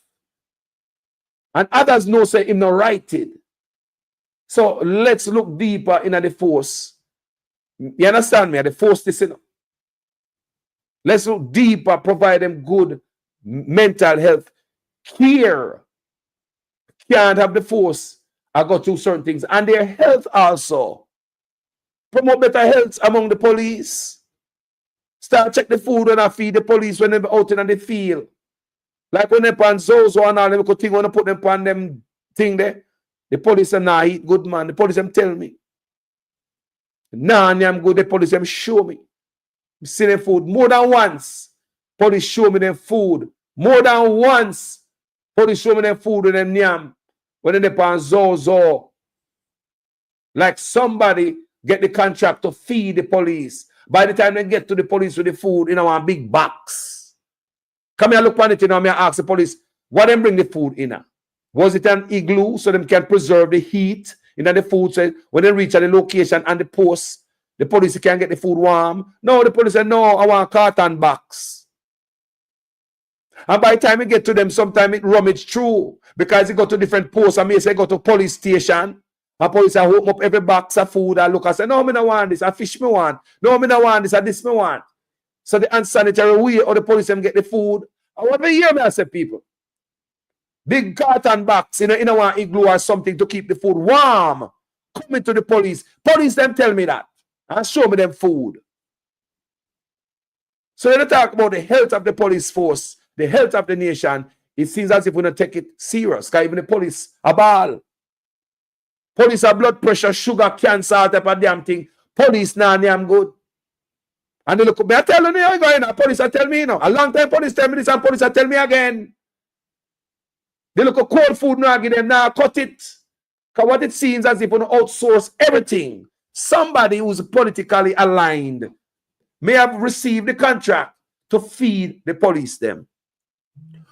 And others know say him not righted. So let's look deeper in the force. You understand me? The force this, you know. Let's look deeper, provide them good mental health care. Can't have the force. I go through certain things. And their health also. Promote better health among the police. Start check the food when I feed the police when they're out in the field. Like when they're on Zozo and all them good thing, when I put them on them thing there. The police are not eat good, man. The police them tell me. Nah, I'm good. The police them show me. See them food more than once. Police show me them food. More than once. Police show me them food with them nyam. When they're on Zozo. Like somebody get the contract to feed the police. By the time they get to the police with the food in a big box. Come here, look on it, you know, I ask the police, what them bring the food in? Was it an igloo so them can preserve the heat in the food? So when they reach at the location and the post, the police can get the food warm. No, the police said, no, I want a carton box. And by the time you get to them, sometimes it rummage through because it go to different posts. I may say go to police station. And police I open up every box of food. I look and say, no, I don't want this. I fish me want. No, I don't want this. I this me want. So the unsanitary way or the police them get the food. And what we hear me I say, people. Big carton box, you know, in one igloo or something to keep the food warm. Coming to the police. Police them tell me that. And show me them food. So when you talk about the health of the police force, the health of the nation, it seems as if we don't take it serious. Because even the police are ball. Police have blood pressure, sugar, cancer, type of damn thing. Police now damn good. And they look at me, I tell you, you going, police are tell me, you know. A long time police tell me this and police are tell me again. They look at cold food now, give them now, cut it. Because what it seems as if we outsource everything. Somebody who's politically aligned may have received the contract to feed the police them.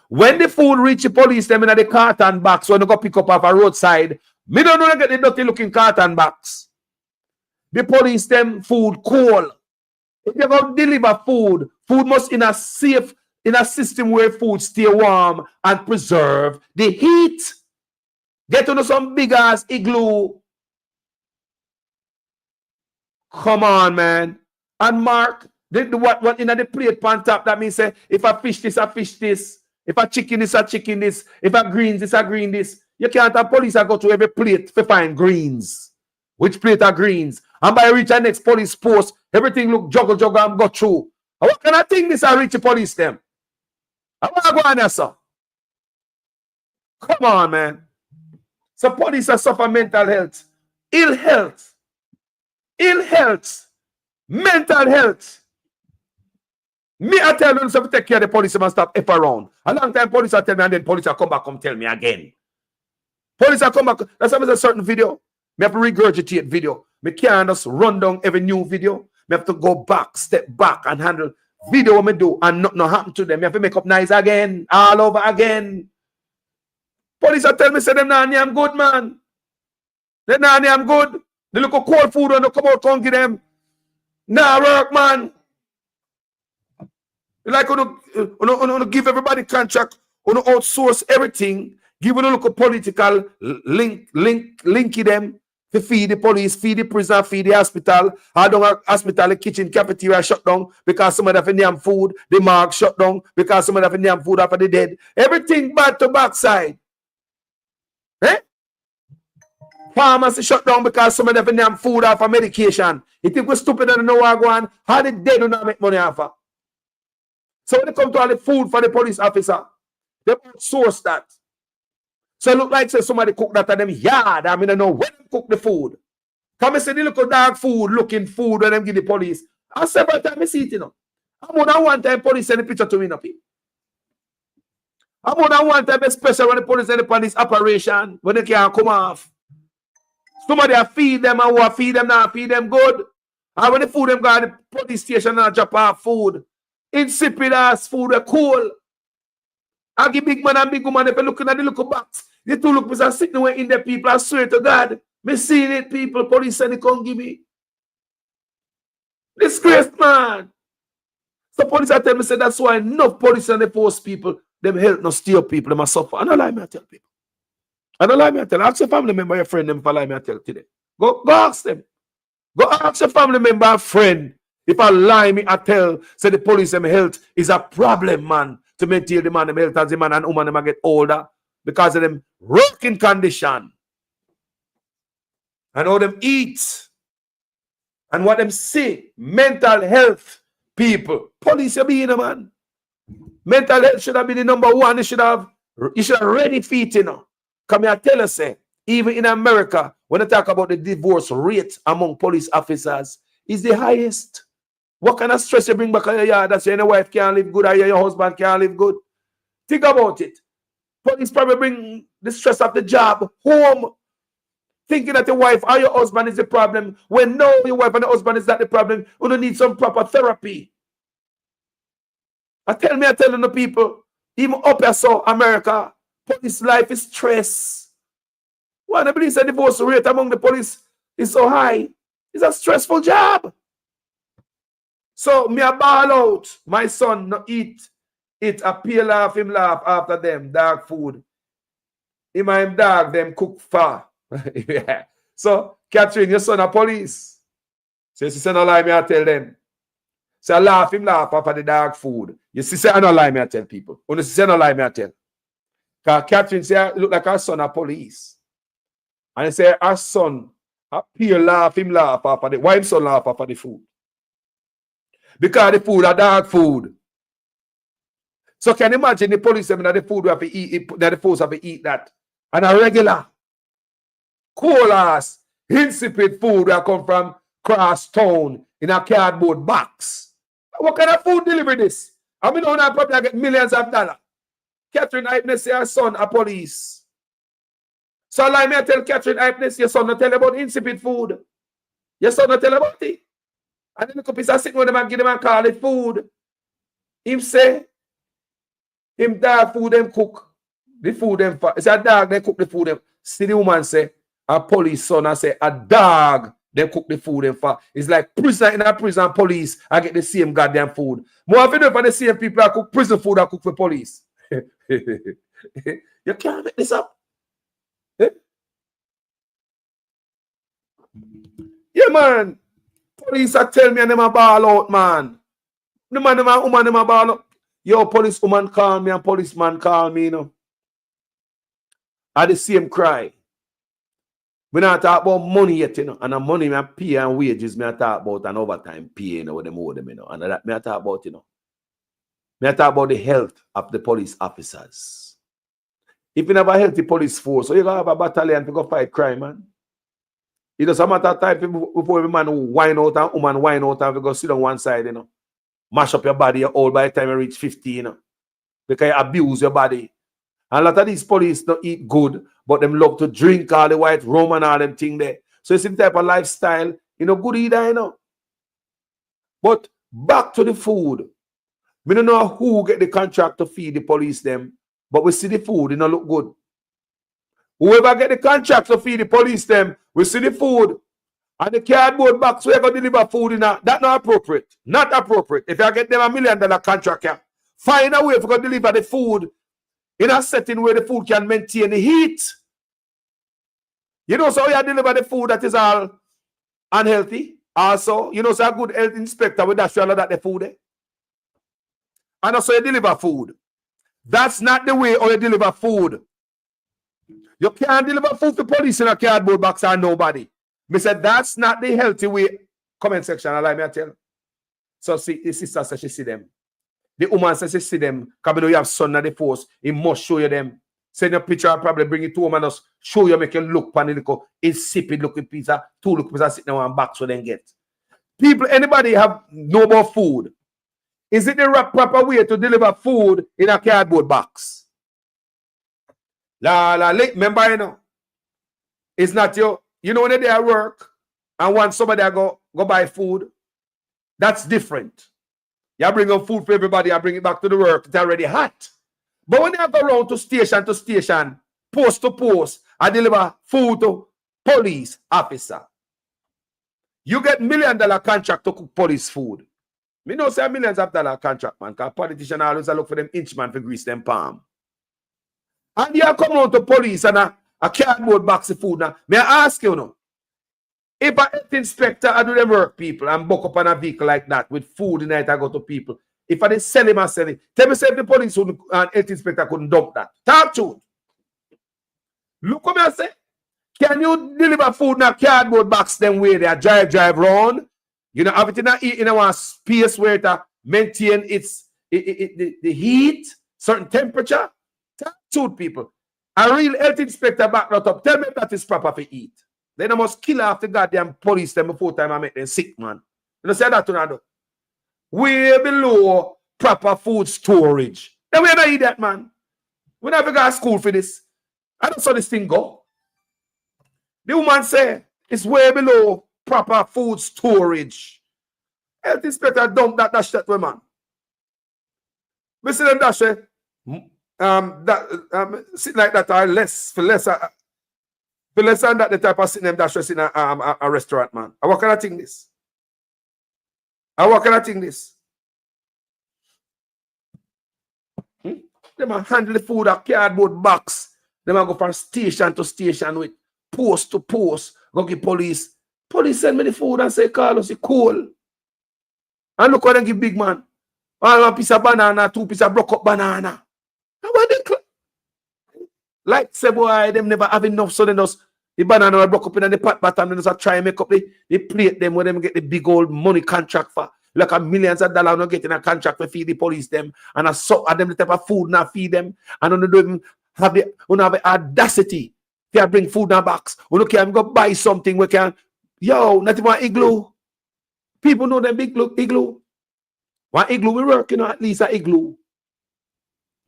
When the food reach the police them in the carton box, when they go pick up off a roadside, me don't know they get the dirty looking carton box. The police them food cold. If you go deliver food, food must in a safe, in a system where food stay warm and preserve the heat. Get to know some big ass igloo. Come on, man. And Mark, what in the plate pan top, that means say, if I fish this, I fish this. If I chicken this, I chicken this. If I greens this, I green this. You can't have police that go to every plate to find greens. Which plate are greens? And by reach the next police post, everything look juggle and go through. And what kind of thing this I reach the police them? I want to go on there, sir. Come on, man. So police are suffer mental health, ill health, mental health. Me, I tell them to take care of the police and stop F around. A long time police are tell me and then police will come back and tell me again. Police will come back. That's why a certain video. Me have to regurgitate video. Me can't just run down every new video. Me have to go back, step back and handle video what me do and nothing happen to them. Me have to make up nice again, all over again. Police are tell me say them nah I'm good, man. They nah I'm good. They look at cold food and they come out and give them. Nah work, man. Like you give everybody contract, you outsource everything, give them a look at political linky them, to feed the police, feed the prison, feed the hospital. I don't have hospital, the kitchen, cafeteria shut down because somebody have name food. The mark shut down because somebody have name food after the dead. Everything bad to backside. Eh? Pharmacy shut down because somebody have name food after medication. You think we're stupid and know what going on? How the dead do not make money after? So when it comes to all the food for the police officer, they outsource that. So it look like say somebody cook that at them yard. I mean, I know when they cook the food. Come and say the little dog food, looking food when them give the police. I several times I see it, you know. I'm more than one time police send a picture to me, no people. I'm more than one time, especially when the police send upon this operation, when they can't come off. Somebody feed them and who feed them now, feed them good. And when the food them go to the police station and drop off food. Insipid ass food, they're cool. I give big man and big woman if you're looking at the little box. The two look are sitting away in the people. I swear to God. Me see it, people. Police and they can't give me. Disgrace, man. So police I tell me say that's why enough police and the force people, them help not steal people, them must suffer. I don't lie me I tell people. I don't lie me I tell. Ask your family member, your friend, them if I lie me I tell today. Go ask them. Go ask your family member and friend. If I lie me I tell, say the police them health is a problem, man. To maintain the man them health as the man and woman them get older because of them working condition. And how them eat. And what them see. Mental health people. Police you be in a man. Mental health should have been the number one. You should have ready feet, you know. Come here, tell us, say, even in America, when they talk about the divorce rate among police officers, is the highest. What kind of stress you bring back on your yard that your wife can't live good or your husband can't live good? Think about it. Police probably bring the stress of the job home, thinking that your wife or your husband is the problem, when no, your wife and the husband is not the problem. You don't need some proper therapy. I tell the people, even up here, so America, police life is stress. Why the police divorce rate among the police is so high? It's a stressful job. So me a ball out. My son no eat it. Appeal laugh him laugh after them dog food. Him and him dog them cook far. Yeah. So Catherine, your son a police. So she say no lie me I tell them. So I laugh him laugh after the dog food. You see say I no lie me I tell people. When she say no lie me I tell. Because Catherine say look like her son a police. And he say her son appeal laugh him laugh after the why him son laugh after the food. Because the food are dog food. So can you imagine the police that the food we have to eat, that the folks have to eat that. And a regular, cool ass, insipid food that come from cross town in a cardboard box. What kind of food deliver this? I mean, I probably get millions of dollars. Catherine Hypeness say her son a police. So like me I tell Catherine Hypeness, your son not tell about insipid food. Your son not tell about it. And then the piece of sitting with them and give them and call it food. Him say, him dog food them cook. The food them for. It's a dog they cook the food them. See the woman say, a police son I say, a dog they cook the food them for. It's like prison in a prison police. I get the same goddamn food. More often for the same people that cook prison food that cook for police. You can't make this up. Eh? Yeah, man. Police are tell me and them a ball out, man. The man, them a woman, them a ball out. Yo, police woman call me and policeman call me, you know. I the same cry. We not talk about money yet, you know. And the money me pay and wages, me I talk about an overtime pay, you know, with them owe them, you know. And that me I talk about, you know. Me I talk about the health of the police officers. If you never healthy police force, so you gotta have a battalion to go fight crime, man. It does a matter of time before every man whine out and woman whine out and we go sit on one side, you know. Mash up your body, you're old by the time you reach 50, you know. Because you abuse your body. And a lot of these police don't eat good, but them love to drink all the white rum and all them thing there. So it's the type of lifestyle, you know, good either, you know. But back to the food. We don't know who get the contract to feed the police them, but we see the food, it don't look good. Whoever get the contract to feed the police them, we see the food. And the cardboard box where you go deliver food in that not appropriate. Not appropriate. If you get them $1 million contract, yeah, find a way to go deliver the food in a setting where the food can maintain the heat. You know, so you deliver the food that is all unhealthy. Also, you know, so a good health inspector with that show that the food there. And also you deliver food. That's not the way how you deliver food. You can't deliver food to police in a cardboard box or nobody. Me said that's not the healthy way. Comment section, allow me to tell. So see, the sister says she see them. The woman says she see them. Because you know you have son at the force. He must show you them. Send your picture, I'll probably bring it to home and just show you, make you look pan the insipid looking pizza, 2 looking pizza sitting in one box so then get. People, anybody have no more food? Is it the proper way to deliver food in a cardboard box? Remember, you know, it's not you know when they're at work and want somebody to go buy food, that's different. You bring up food for everybody, I bring it back to the work, it's already hot. But when you go around to station, post to post, I deliver food to police officer. You get $1 million contract to cook police food. Me know say millions of dollar contract, man, because politicians always look for them inchman for grease them palm. And you come around to police and a cardboard box of food. Now, may I ask you now, if a health inspector I do them work people and buck up on a vehicle like that with food in it, I go to people. If I didn't sell him, I sell it. Tell me, say if the police and health inspector couldn't dump that. Talk to him. Look what I say. Can you deliver food in a cardboard box them way they drive round? You know, have it in a space where it maintain the heat, certain temperature. Talk to people. A real health inspector back that up. Tell me if that is proper for eat. Then I must kill off the goddamn police them before time I make them sick, man. You know, say that to another. Way below proper food storage. Then we never eat that, man. We never got to school for this. I don't saw this thing go. The woman say it's way below proper food storage. Health inspector dump that dash that way, man. We see them dash sit like that are less for less than that the type of sitting them dash in a restaurant, man. What can I think this? What can I think this? They man handle the food a cardboard box. They man go from station to station with post to post. Go give police. Police send me the food and say, Carlos, it's cool. And look how they give big man. 1 piece of banana, 2 pieces of broke up banana. Like say boy, them never have enough, so they just the banana will broke up in the pot bottom, and just try and make up the plate them where them get the big old money contract for. Like millions of dollars not getting a contract to feed the police them, and I saw them the type of food now feed them, and don't even have the audacity to bring food in a box. We can go buy something we can. Yo, not even igloo. People know them big igloo. One igloo we work, you know, at least an igloo.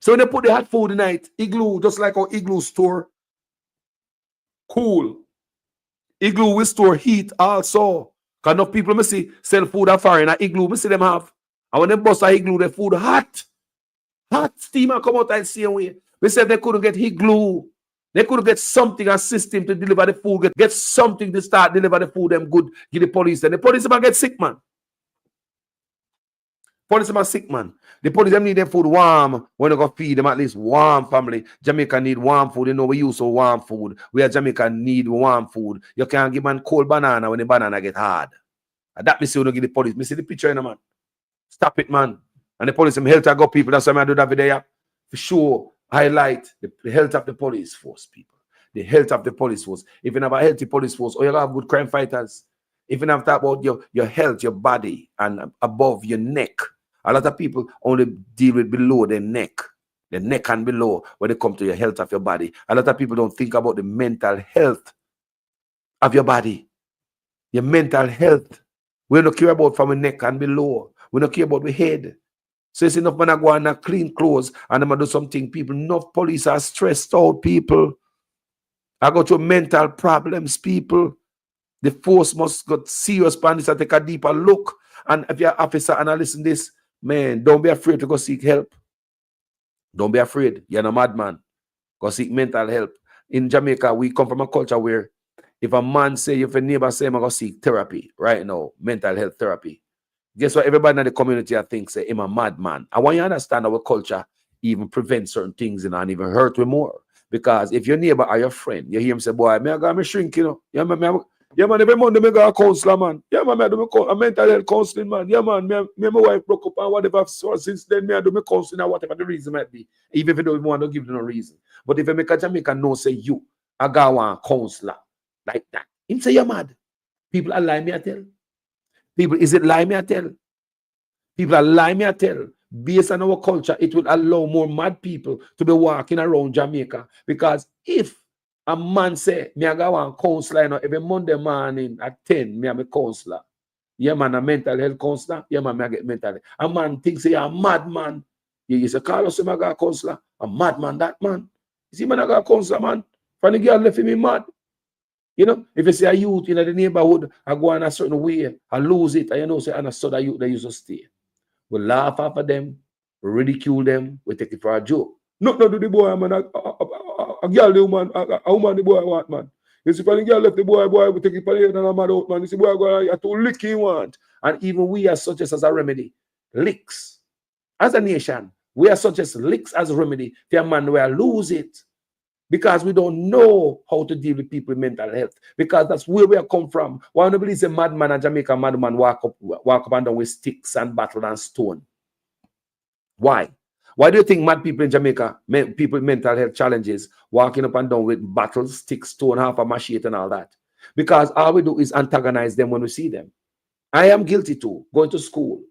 So when they put the hot food in it, igloo, just like our igloo store, cool. Igloo will store heat also. Because enough people, me see, sell food afar in an igloo, me see them have. And when they bust a igloo, the food hot. Hot steamer come out the same way. We said they couldn't get igloo. They couldn't get something, a system to deliver the food, get something to start deliver the food them good, give the police. And the police man get sick, man. Police man sick, man. The police them need their food warm when they go feed them at least warm family. Jamaica need warm food. You know we use so warm food. We at Jamaica need warm food. You can't give man cold banana when the banana get hard. And that me see when you give the police. Me see the picture in man. Stop it, man. And the police them health I got people. That's why I do that video. For sure, highlight the health of the police force, people. The health of the police force. If you have a healthy police force, or you have good crime fighters. If you have to talk about your health, your body, and above your neck. A lot of people only deal with below their neck and below when they come to your health of your body. A lot of people don't think about the mental health of your body. Your mental health. We don't care about from the neck and below. We don't care about the head. So it's enough when I go and clean clothes and I'm going to do something. People, enough police are stressed out, people. I go through mental problems, people. The force must get serious on this and take a deeper look. And if you're an officer and I listen to this, man, don't be afraid to go seek help. Don't be afraid. You're not a madman. Go seek mental help. In Jamaica, we come from a culture where if a man say, if a neighbor say, I'm going to seek therapy right now, mental health therapy. Guess what? Everybody in the community I think say, I'm a madman. I want you to understand our culture even prevents certain things and even hurt we more. Because if your neighbor or your friend, you hear him say, boy, me I got me shrink, you know. Yeah, man, every Monday me got a counselor, man. Yeah, man, I do a mental health counseling, man. Yeah, man, me and my wife broke up and whatever. So since then, me I do my counseling or whatever the reason might be. Even if you don't want to give them no reason. But if you make a Jamaican know, say you, I got one counselor like that. Him say you're mad. People are lying, me I tell. People, is it lie, me I tell? People are lying, me I tell. Based on our culture, it will allow more mad people to be walking around Jamaica. Because if a man say, me I got one counselor, you know, every Monday morning at 10, me I'm a counselor. Yeah, man, a mental health counselor. Yeah, man, I get mental health. A man thinks say a madman. You say, Carlos, I got a counselor. A madman, that man. You see, man, I got a counselor, man. From the girl left me mad. You know, if you say a youth in the neighborhood, I go in a certain way, I lose it, and you know, say, and I saw that youth, they used to stay. We laugh after them, we ridicule them, we take it for a joke. No, do the boy, man. A girl, the woman, a woman, the boy want, man. You see, when the girl left the boy, we take it for the head and a mad out, man. You see, boy, go, to lick he want. And even we are such as a remedy. Licks. As a nation, we are such as licks as a remedy. For a man, we are lose it. Because we don't know how to deal with people with mental health. Because that's where we have come from. Why nobody is a madman in Jamaica, madman walk up and down with sticks and battle and stone? Why? Why do you think mad people in Jamaica, people with mental health challenges, walking up and down with battles, sticks, stone, half a machete and all that? Because all we do is antagonize them when we see them. I am guilty too, going to school.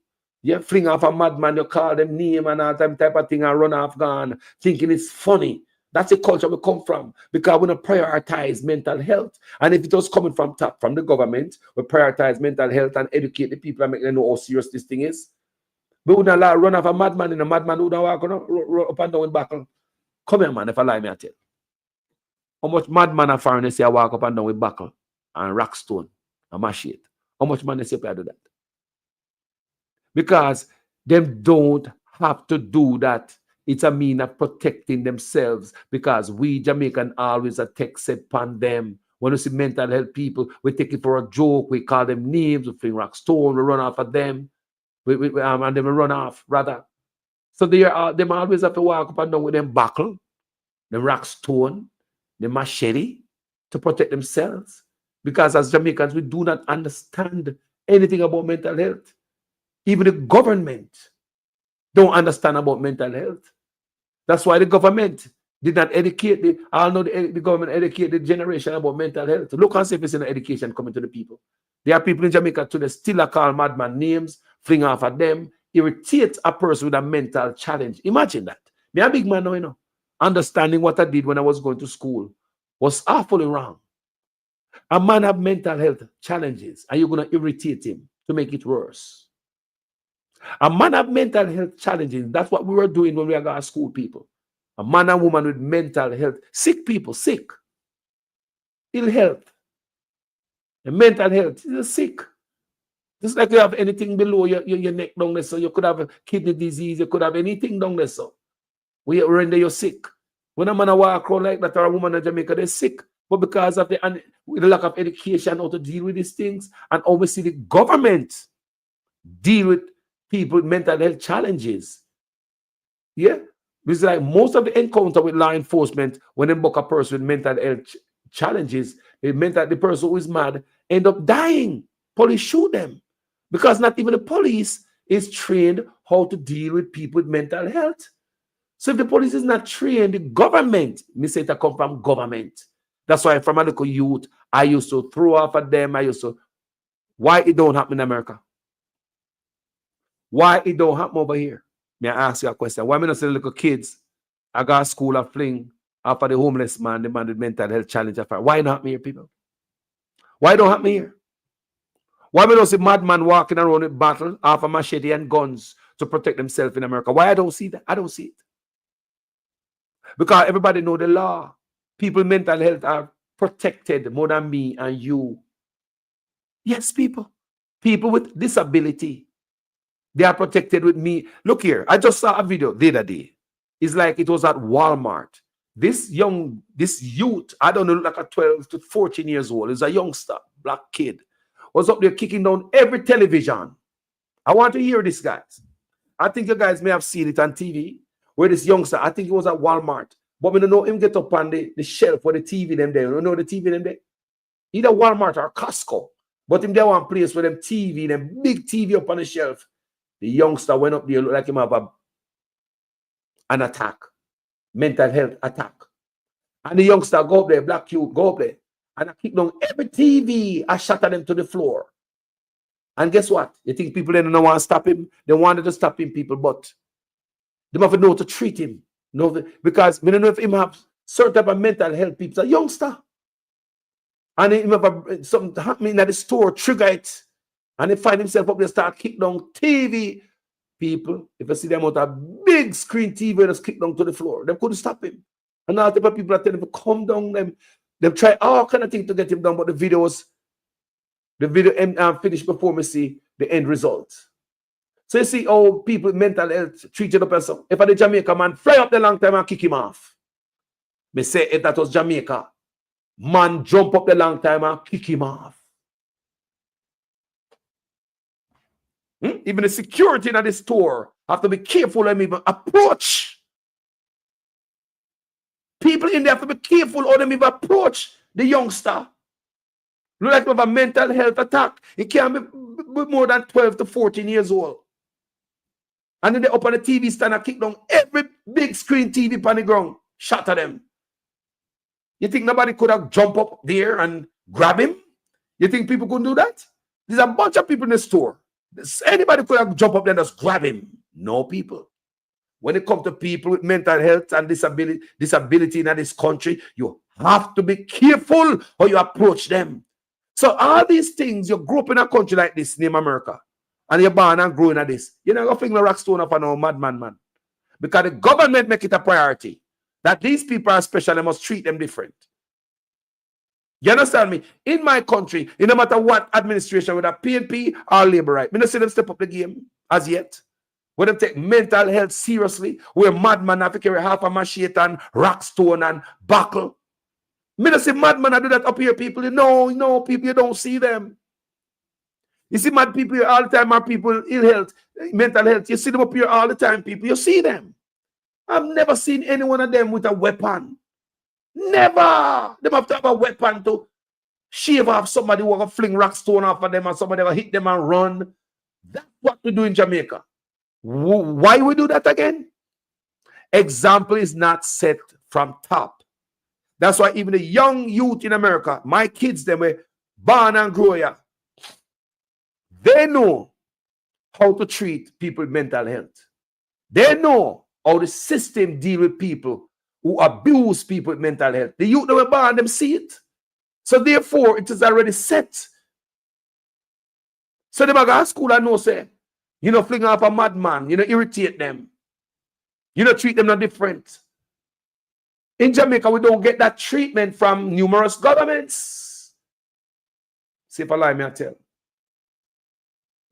You fling off a madman, you call them name and all that type of thing and run off gone, thinking it's funny. That's the culture we come from, because we don't prioritize mental health. And if it was coming from top, from the government, we prioritize mental health and educate the people and make them know how serious this thing is. We wouldn't allow run off a madman, and a madman wouldn't walk up and down with buckle. Come here, man, if I lie, me I tell. How much madman and foreigners say I walk up and down with buckle and rock stone and machete? How much man they say I do that? Because them don't have to do that. It's a mean of protecting themselves, because we Jamaican always attack upon them. When we see mental health people, we take it for a joke, we call them names, we fling rock stone, we run off at them, and then we run off, rather. So them always have to walk up and down with them buckle, them rock stone, the machete, to protect themselves. Because as Jamaicans, we do not understand anything about mental health. Even the government don't understand about mental health. That's why the government did not educate the government educate the generation about mental health. Look and see if it's in education coming to the people. There are people in Jamaica today still call madman names, fling off at them, irritate a person with a mental challenge. Imagine that. Me a big man now, you know. Understanding what I did when I was going to school was awfully wrong. A man have mental health challenges, and you're going to irritate him to make it worse. A man have mental health challenges. That's what we were doing when we were at school, people. A man and woman with mental health, sick people, sick, ill health. The mental health is sick. Just like you have anything below your neck down there, so you could have a kidney disease, you could have anything down there, so we render you sick. When a man walk around like that or a woman in Jamaica, they're sick. But because of the lack of education, how to deal with these things, and obviously the government deal with people with mental health challenges. Yeah. It's like most of the encounter with law enforcement, when they book a person with mental health challenges, the person who is mad end up dying. Police shoot them. Because not even the police is trained how to deal with people with mental health. So if the police is not trained, the government, me say it come from government. That's why from a little youth, I used to throw off at them. Why it don't happen in America? Why it don't happen over here? May I ask you a question? Why me not say little kids, I got school of fling after the homeless man, the man with mental health challenge. Why not happen here, people? Why don't happen here? Why me not see madman walking around with battle, half a machete and guns to protect themselves in America? Why I don't see that? I don't see it. Because everybody know the law. People with mental health are protected more than me and you. Yes, people. People with disability, they are protected with me. Look here, I just saw a video the other day. It's like it was at Walmart. This youth, I don't know, like a 12 to 14 years old, is a youngster, black kid, was up there kicking down every television. I want to hear this, guys. I think you guys may have seen it on TV, where this youngster, I think it was at Walmart, But we don't know him get up on the shelf where the TV them there. We don't know the TV them there. Either Walmart or Costco. But him there one place where them TV, them big TV up on the shelf. The youngster went up there, look like him have an attack. Mental health attack. And the youngster go up there, black youth, go up there. And I kick down every TV. I shatter them to the floor. And guess what? You think people don't want to stop him? They wanted to stop him, people, but they have to know to treat him. No, because we don't know if him have certain type of mental health people. A youngster. And he have something happening at the store, trigger it. And he find himself up there, start kick down TV. People, if you see them out a big screen TV, just kick down to the floor. They couldn't stop him. And now the people are telling him to come down. They try all kind of things to get him down, but the video finished before we see the end result. So you see how people with mental health treated up as so. If I the Jamaica man fly up the long time and kick him off. Me say if that was Jamaica, man jump up the long time and kick him off. Even the security in the store have to be careful when even approach. People in there have to be careful how they even approach the youngster. Look like they have a mental health attack. It can't be more than 12 to 14 years old. And then they up on the TV stand and kick down every big screen TV on the ground. Shatter them. You think nobody could have jumped up there and grab him? You think people couldn't do that? There's a bunch of people in the store. Anybody could have jumped up there and just grab him. No, people. When it comes to people with mental health and disability in this country, you have to be careful how you approach them. So all these things, you grew up in a country like this, named America, and you're born and growing at this. You're not going to fling the rock stone up on a madman, man. Because the government make it a priority that these people are special, they must treat them different. You understand me? In my country, no matter what administration, whether PNP or Labour right, I don't see them step up the game as yet. When they take mental health seriously, where madman have to carry half a machete and rock stone and buckle. I don't see madman do that up here, people. No, people, you don't see them. You see mad people here all the time, are people ill health, mental health. You see them up here all the time, people. You see them. I've never seen any one of them with a weapon. Never. They have to have a weapon to shave off somebody who will fling rock stone off of them and somebody will hit them and run. That's what we do in Jamaica. Why we do that again? Example is not set from top. That's why even the young youth in America, my kids, them were born and grow here. They know how to treat people with mental health. They know how the system deal with people who abuse people with mental health. The youth that were born, them see it. So therefore, it is already set. So they go to school and know, say, you know, fling off a madman, you know, irritate them. You know, treat them no different. In Jamaica, we don't get that treatment from numerous governments. See if I lie, me I tell.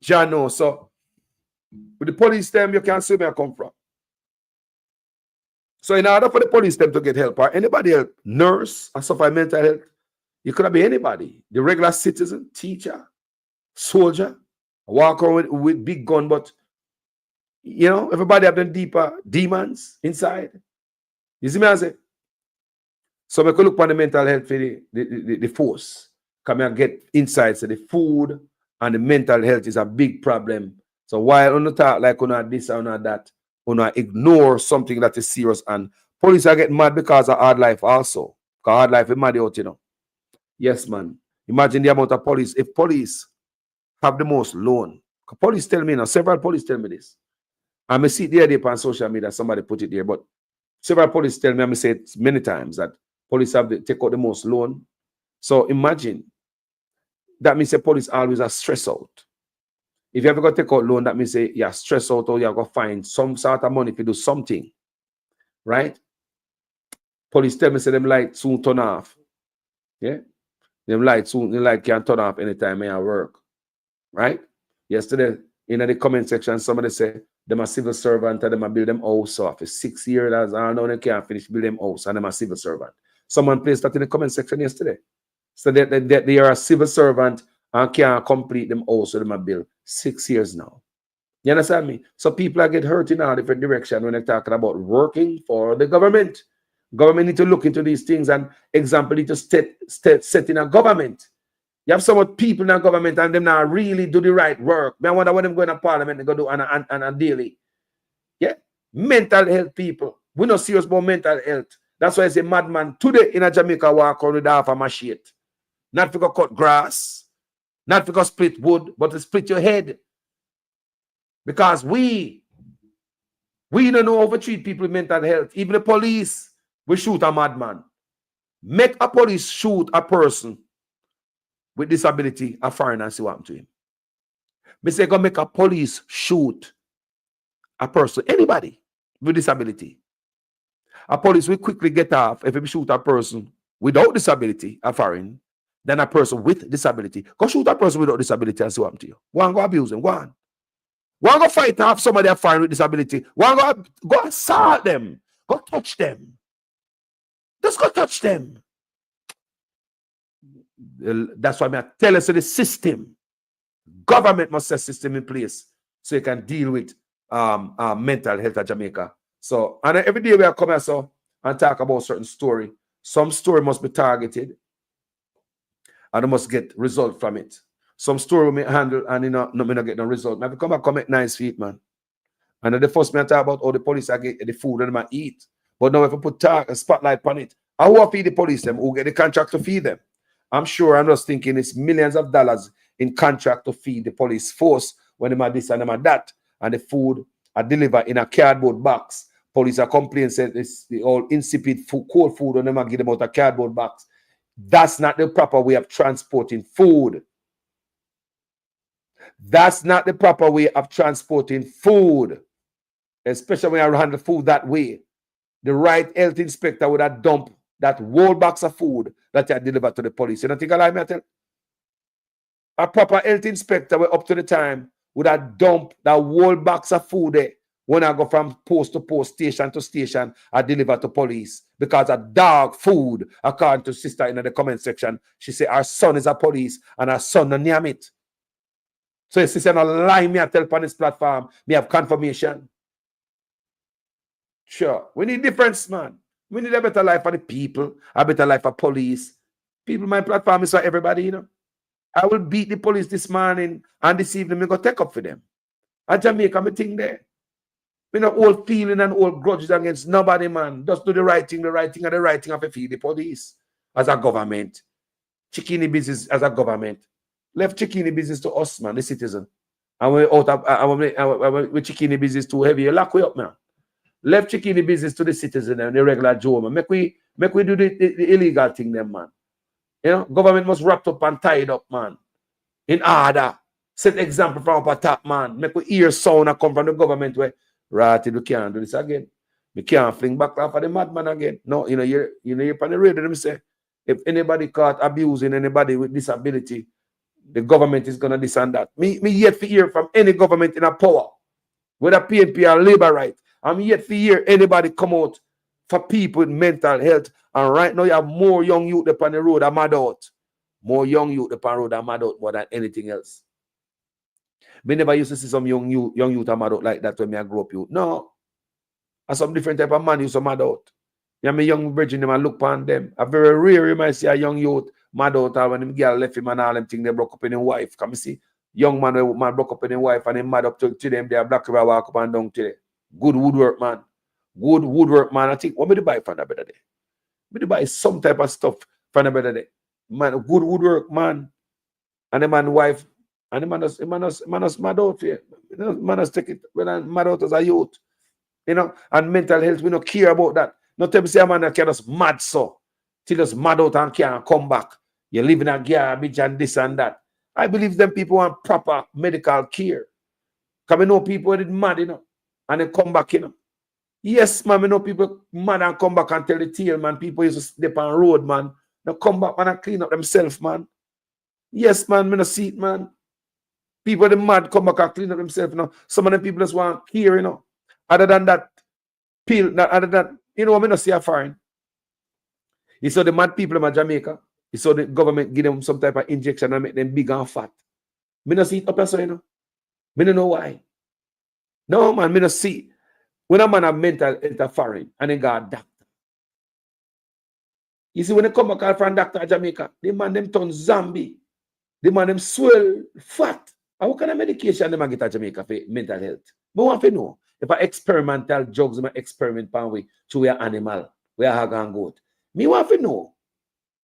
John, no. So, with the police them, you can't see where I come from. So, in order for the police them to get help, or anybody else, nurse, or suffer mental health, it could be anybody. The regular citizen, teacher, soldier, walk around with big gun, but, you know, everybody have them deeper demons inside. You see me I say? So, we could look for the mental health for the force. Come and get inside. So, the food and the mental health is a big problem. So while on the talk like on this or on that, on ignore something that is serious, and police are getting mad because of hard life also. Because hard life is mad out, you know. Yes, man. Imagine the amount of police. If police have the most loan, police tell me now, several police tell me this. And I see it there on social media, somebody put it there, but several police tell me, I say it many times, that police have to take out the most loan. So imagine. That means the police always are stressed out. If you ever got to take out loan, that means you're stressed out or you're going to find some sort of money to do something. Right? Police tell me, say them lights soon turn off. Yeah? Them lights soon, the light can turn off anytime I work. Right? Yesterday, in the comment section, somebody say, them a civil servant and them a build them house off. For 6 years, I know they can't finish build them house and them a civil servant. Someone placed that in the comment section yesterday. So they are a civil servant and can't complete them also them a bill 6 years now. You understand me? So people are get hurt in all different directions when they're talking about working for the government. Government need to look into these things, and example need to set in a government. You have some people in a government and them now really do the right work. I wonder what them going to parliament they go do on a daily. Yeah. Mental health people. We're not serious about mental health. That's why I say madman today in a Jamaica walk on with half a machete. Not to go cut grass, not to go split wood, but to split your head. Because we don't know how to treat people with mental health. Even the police will shoot a madman. Make a police shoot a person with disability, a foreigner, and see what happened to him. Me say go make a police shoot a person, anybody with disability. A police will quickly get off if you shoot a person without disability, a foreign, than a person with disability. Go shoot a person without disability and see what happened to you. Go and go abuse them. Go on. Go and go fight and have somebody a foreign with disability. Go and go assault them. Go touch them. Just go touch them. That's why I tell us the system. Government must set system in place so you can deal with mental health at Jamaica. So, and every day we are coming so and talk about certain story. Some story must be targeted and I must get result from it. Some story we may handle and not get no result. I come back come make nice feet, man. And then the first man talk about all the police I get the food and I eat. But now if I put a spotlight on it, I will feed the police them who get the contract to feed them. I'm sure I'm just thinking it's millions of dollars in contract to feed the police force when them are this and them are that. And the food are delivered in a cardboard box. Police are complaining saying it's the all insipid food, cold food and them are give them out a cardboard box. That's not the proper way of transporting food. That's not the proper way of transporting food. Especially when I handle food that way. The right health inspector would have dumped that whole box of food that I delivered to the police. You don't think I lie, me? I tell? A proper health inspector will up to the time would have dumped that whole box of food there when I go from post to post, station to station, I deliver to police. Because a dog food, according to sister in the comment section, she said our son is a police and our son no name it. So sister no lie me I tell on this platform, me have confirmation. Sure, we need difference, man. We need a better life for the people, a better life for police. People, my platform is for everybody, you know. I will beat the police this morning and this evening, I'm going to take up for them. At Jamaica, me thing there. We not old feeling and old grudges against nobody, man. Just do the right thing, and the right thing of a feed the police as a government. Chickini business as a government. Left chickini business to us, man, the citizen. And we out of we chickini business too heavy. You lock we up, man. Left chickini business to the citizen and the regular Joe, man. Make we do the illegal thing, them, man. You know, government must wrap up and tie it up, man. In order. Set example from up top, man. Make we hear sound and come from the government where right, we can't do this again. We can't fling back off of the madman again. No, you're on the radio, them say, if anybody caught abusing anybody with disability, the government is gonna this and that. Me yet to hear from any government in a power, whether PNP or labor right. I'm yet to hear anybody come out for people with mental health. And right now you have more young youth upon the road that mad out. More young youth upon the road that mad out more than anything else. Me never used to see some young youth mad out like that when I grew up. No. And some different type of man used to mad out. Yeah, me young virgin them and look upon them. A very rare you might see a young youth mad out when them girl left him and all them things they broke up in his wife. Come see young man broke up in his wife and they mad up to them. They are black river walk up and down today. Good woodwork, man. Good woodwork, man. I think what me to buy for the better day? Me to buy some type of stuff for the better day. Man, good woodwork, man. And the man wife, and the man was mad out here. Man was take it when I'm mad out as a youth. You know, and mental health, we don't care about that. Not tell me say a man that can just mad so. Till just mad out and can't come back. You live in a garbage and this and that. I believe them people want proper medical care. Because we know people that mad, you know. And they come back, you know. Yes, man, we know people mad and come back and tell the tale, man. People used to step on road, man. Now come back, man, and clean up themselves, man. Yes, man, me no see it, man. People that mad come back and clean up themselves, you know. Some of them people just want care, you know. Other than that, other than, you know, I no see a foreign. You saw the mad people in Jamaica. You saw the government give them some type of injection and make them big and fat. Me no see it up there, so, you know. Me no know why. No, man, me no see. When a man have mental health foreign and he got a doctor, You see, when they come back from doctor Jamaica, the man them turn zombie. The man them swell fat. And what kind of medication them get at Jamaica for mental health? But want to know if I experimental drugs, I experiment pan we to an animal, we are hog and goat. Me want to know.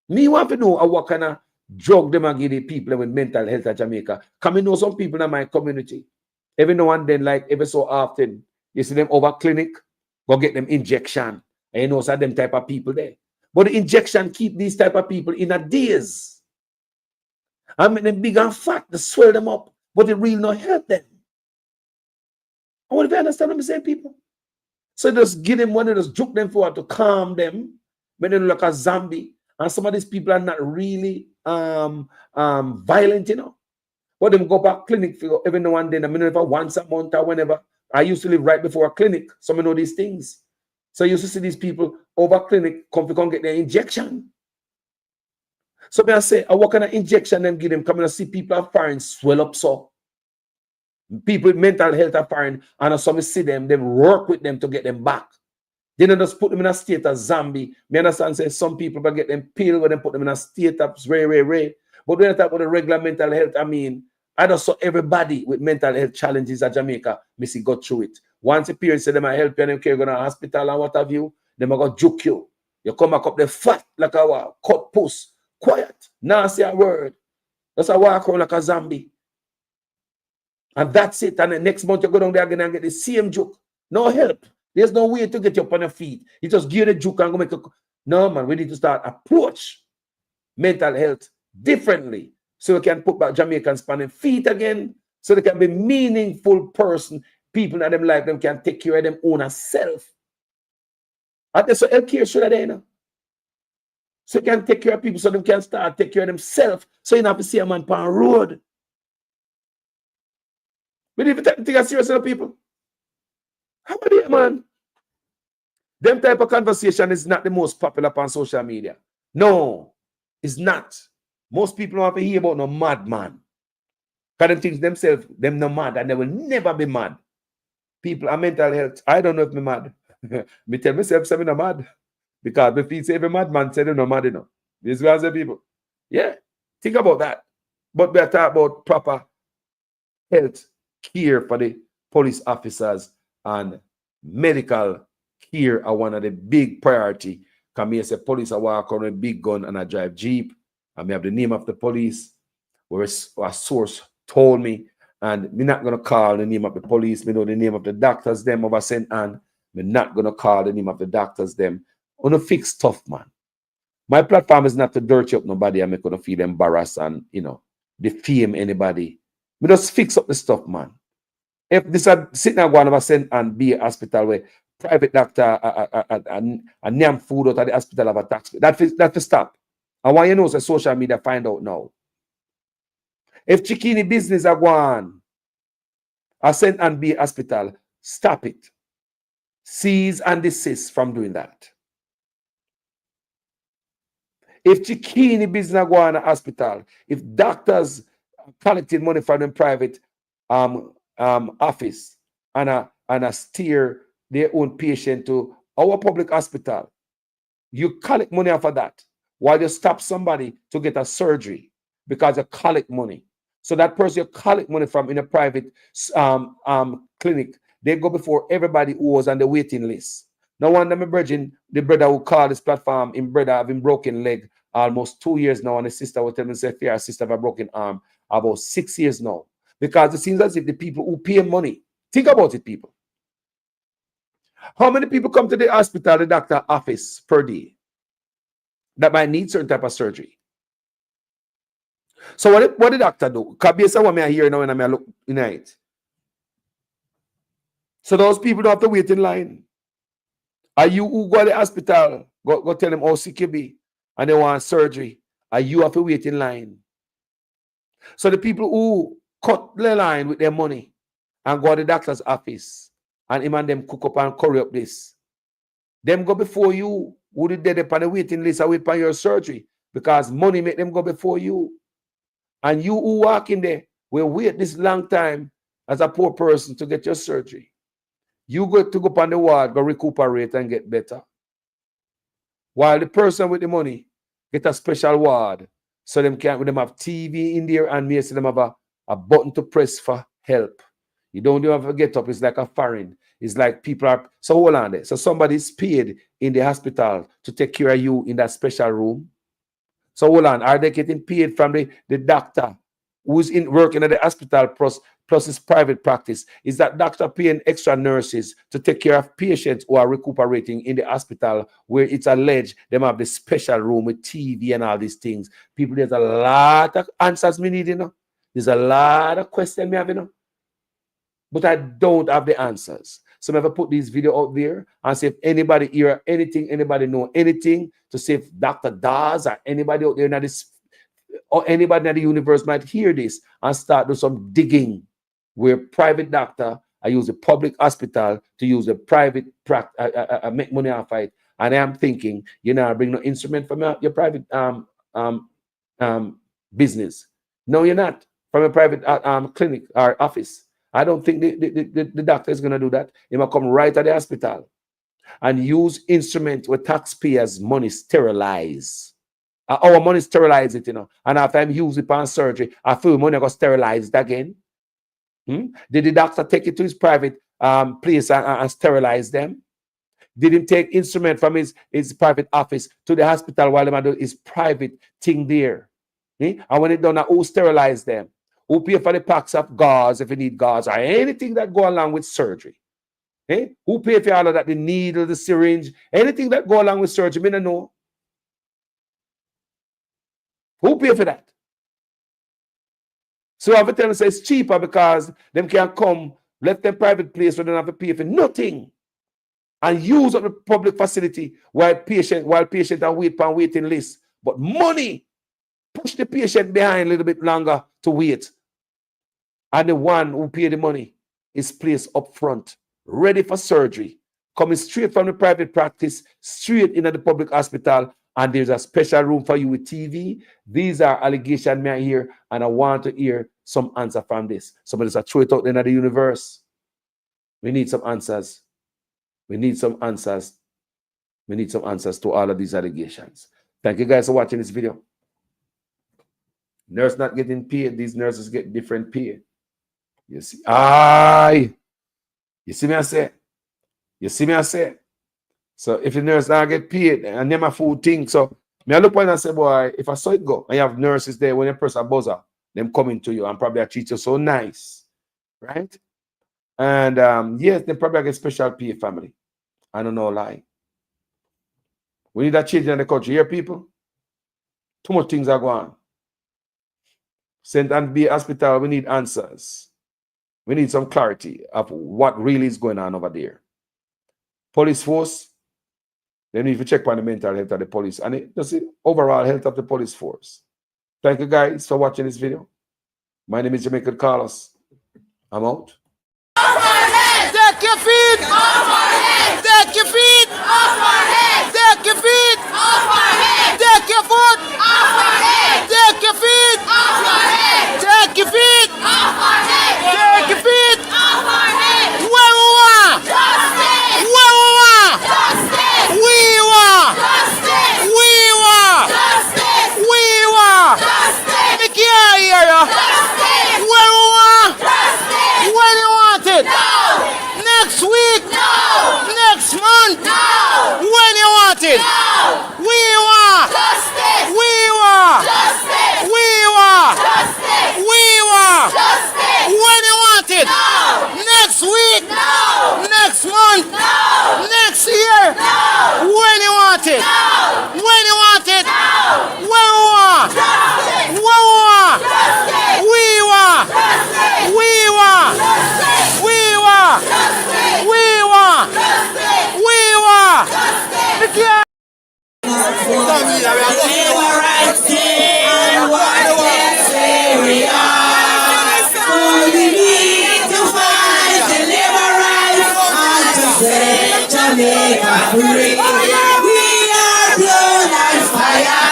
Me want to know what kind of drug them give the people with mental health at Jamaica. Come me know some people in my community. Every now and then, like every so often, you see them over clinic, go get them injection. And you know, so them type of people there. But the injection keep these type of people in a daze. I mean, them big and fat, they swell them up, but it really not help them. I want to understand what I'm saying, people. So just give them one, just juke them forward to calm them, when they look like a zombie. And some of these people are not really violent, you know. But them go back clinic for every now and then. I mean, if once a month or whenever. I used to live right before a clinic, so I know these things. So I used to see these people over clinic come get their injection. So I say, what kind of injection them give them? Come and see people are foreign swell up so. People with mental health are foreign, and some see them work with them to get them back. They don't just put them in a state of zombie. Me understand say some people will get them pill when they put them in a state of ray. But when I talk about the regular mental health, I mean, I just saw everybody with mental health challenges at Jamaica, Missy got through it. Once a parent say them I help you and them carry you to the hospital and what have you, them are going to juke you. You come back up there fat like a cut puss, quiet, not say a word. That's a walk around like a zombie. And that's it. And the next month you go down there again and get the same juke. No help. There's no way to get you up on your feet. You just give the juke and go make a... No, man, we need to start approach mental health differently so we can put back Jamaicans on their feet again, so they can be meaningful person, people in them life, them can take care of them own self. And that's what healthcare should have done, you know? So you can take care of people so they can start take care of themselves, so you don't have to see a man on the road. We need to take it serious, people. How about it, man? Them type of conversation is not the most popular on social media. No, it's not. Most people don't have to hear about no madman. Because them things themselves, them no mad, and they will never be mad. People are mental health. I don't know if I'm mad. Me tell myself I'm not mad. Because if you say every madman say they're not mad enough. These guys are people. Yeah, think about that. But we are talking about proper health care for the police officers, and medical care are one of the big priority. Because me say police are walk around with a big gun and I drive Jeep, and me have the name of the police, where a source told me, and me not gonna call the name of the police. Me know the name of the doctors them over St. Anne. Me not gonna call the name of the doctors them. On a fix stuff, man. My platform is not to dirty up nobody and make gonna feel embarrassed and defame anybody. We just fix up the stuff, man. If this are sitting and going over St. Anne be a hospital where private doctor a name food out of the hospital of a tax, that to stop. And why you know so social media find out now. If Chikini business are going a St. Anne be hospital, stop it. Cease and desist from doing that. If Chikini business are going to hospital, if doctors collecting money from them private office and steer their own patient to our public hospital, you collect money off of that while you stop somebody to get a surgery because you collect money. So that person you collect money from in a private clinic, they go before everybody who was on the waiting list. No wonder my brethren, the brother who called this platform, him brother having broken leg almost 2 years now, and his sister will tell me, say, fear, sister have a broken arm about 6 years now. Because it seems as if the people who pay money, think about it, people. How many people come to the hospital, the doctor office per day that might need certain type of surgery? So what the doctor do? Because based on what I hear now and I look in it. So those people don't have to wait in line. Are you who go to the hospital, go tell them how sick you be, and they want surgery? Are you have to wait in line? So the people who cut the line with their money and go to the doctor's office and him and them cook up and curry up this, them go before you who did dead upon the waiting list and wait for your surgery because money make them go before you. And you who walk in there will wait this long time as a poor person to get your surgery. You go to go up on the ward, go recuperate and get better. while the person with the money get a special ward. So them can them have TV in there and me see them have a button to press for help. You don't even have to get up. It's like a foreign. It's like people are, so hold on there. So somebody's paid in the hospital to take care of you in that special room. So hold on, are they getting paid from the doctor who's in working at the hospital plus his private practice? Is that doctor paying extra nurses to take care of patients who are recuperating in the hospital where it's alleged them have the special room with TV and all these things? People, there's a lot of answers we need, you know. There's a lot of questions we have, you know. But I don't have the answers. So I have put this video out there and see if anybody hear anything, anybody know anything, to see if Dr. Dawes or anybody out there in this, or anybody in the universe might hear this and start doing some digging where private doctor, I use the public hospital to use the private practice, make money off it. And I'm thinking, you know, bring no instrument from your private business. No, you're not. From a private clinic or office. I don't think the doctor is going to do that. He might come right at the hospital and use instruments with taxpayers' money sterilize. Our money sterilize it, you know. And after I'm use it on surgery, I feel money go sterilize it again. Did the doctor take it to his private place and sterilize them? Did him take instrument from his private office to the hospital while he do his private thing there? And when it done, who sterilize them? Who pay for the packs of gauze if you need gauze or anything that go along with surgery? Who pay for all of that? The needle, the syringe, anything that go along with surgery? Me don't know. Who pay for that? So I have to tell them say it's cheaper because them can come, let them private place where they don't have to pay for nothing and use up the public facility while patient are waiting list. But money push the patient behind a little bit longer to wait. And the one who pay the money is placed up front, ready for surgery, coming straight from the private practice, straight into the public hospital, and there's a special room for you with TV. These are allegations me here, and I want to hear some answer from this. Somebody's a throw it out into the universe. We need some answers. We need some answers. We need some answers to all of these allegations. Thank you guys for watching this video. Nurse not getting paid. These nurses get different pay. You see, you see me I say? You see me I say? So if the nurse not get paid and them a food thing, so me I look point and say, boy, if I saw it go, and you have nurses there when you press a buzzer, them coming to you and probably treat you so nice, right? And yes, they probably get special pay family. I don't know lie. We need that change in the country. Here, people, too much things are going on. St. Anne Hospital, we need answers. We need some clarity of what really is going on over there. Police force, they need to check on the mental health of the police and the overall health of the police force. Thank you guys for watching this video. My name is Jamaican Carlos. I'm out. Take your feet off our head. Take your feet off our head. Take your feet off our head. Take your foot off our head. Take your feet off our head. Take your feet off our head. Take your feet off our head. Where we want justice. Where we want justice. We want justice. We want justice. We want justice. I can't hear you. Justice. Where we want justice. When you want it. No. Next week? No. Next month? No. When you want it? No. We want justice. We want justice. We want justice. We want justice. When you want it? No. Next week? No. Next month? No. Next year? No. When you want it? No. When you want it? No. When we want justice. When we want justice. We want justice. We want justice. We want justice. We want justice. We want justice. Jamaica free. We are blood and fire.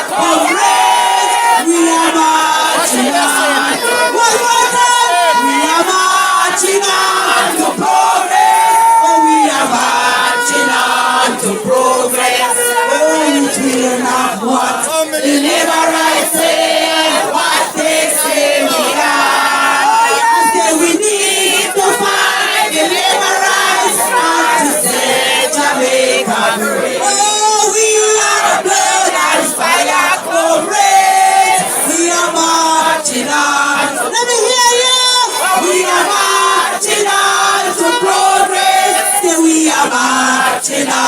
We are marching on. One more time. We are marching on to progress. We are marching on to progress.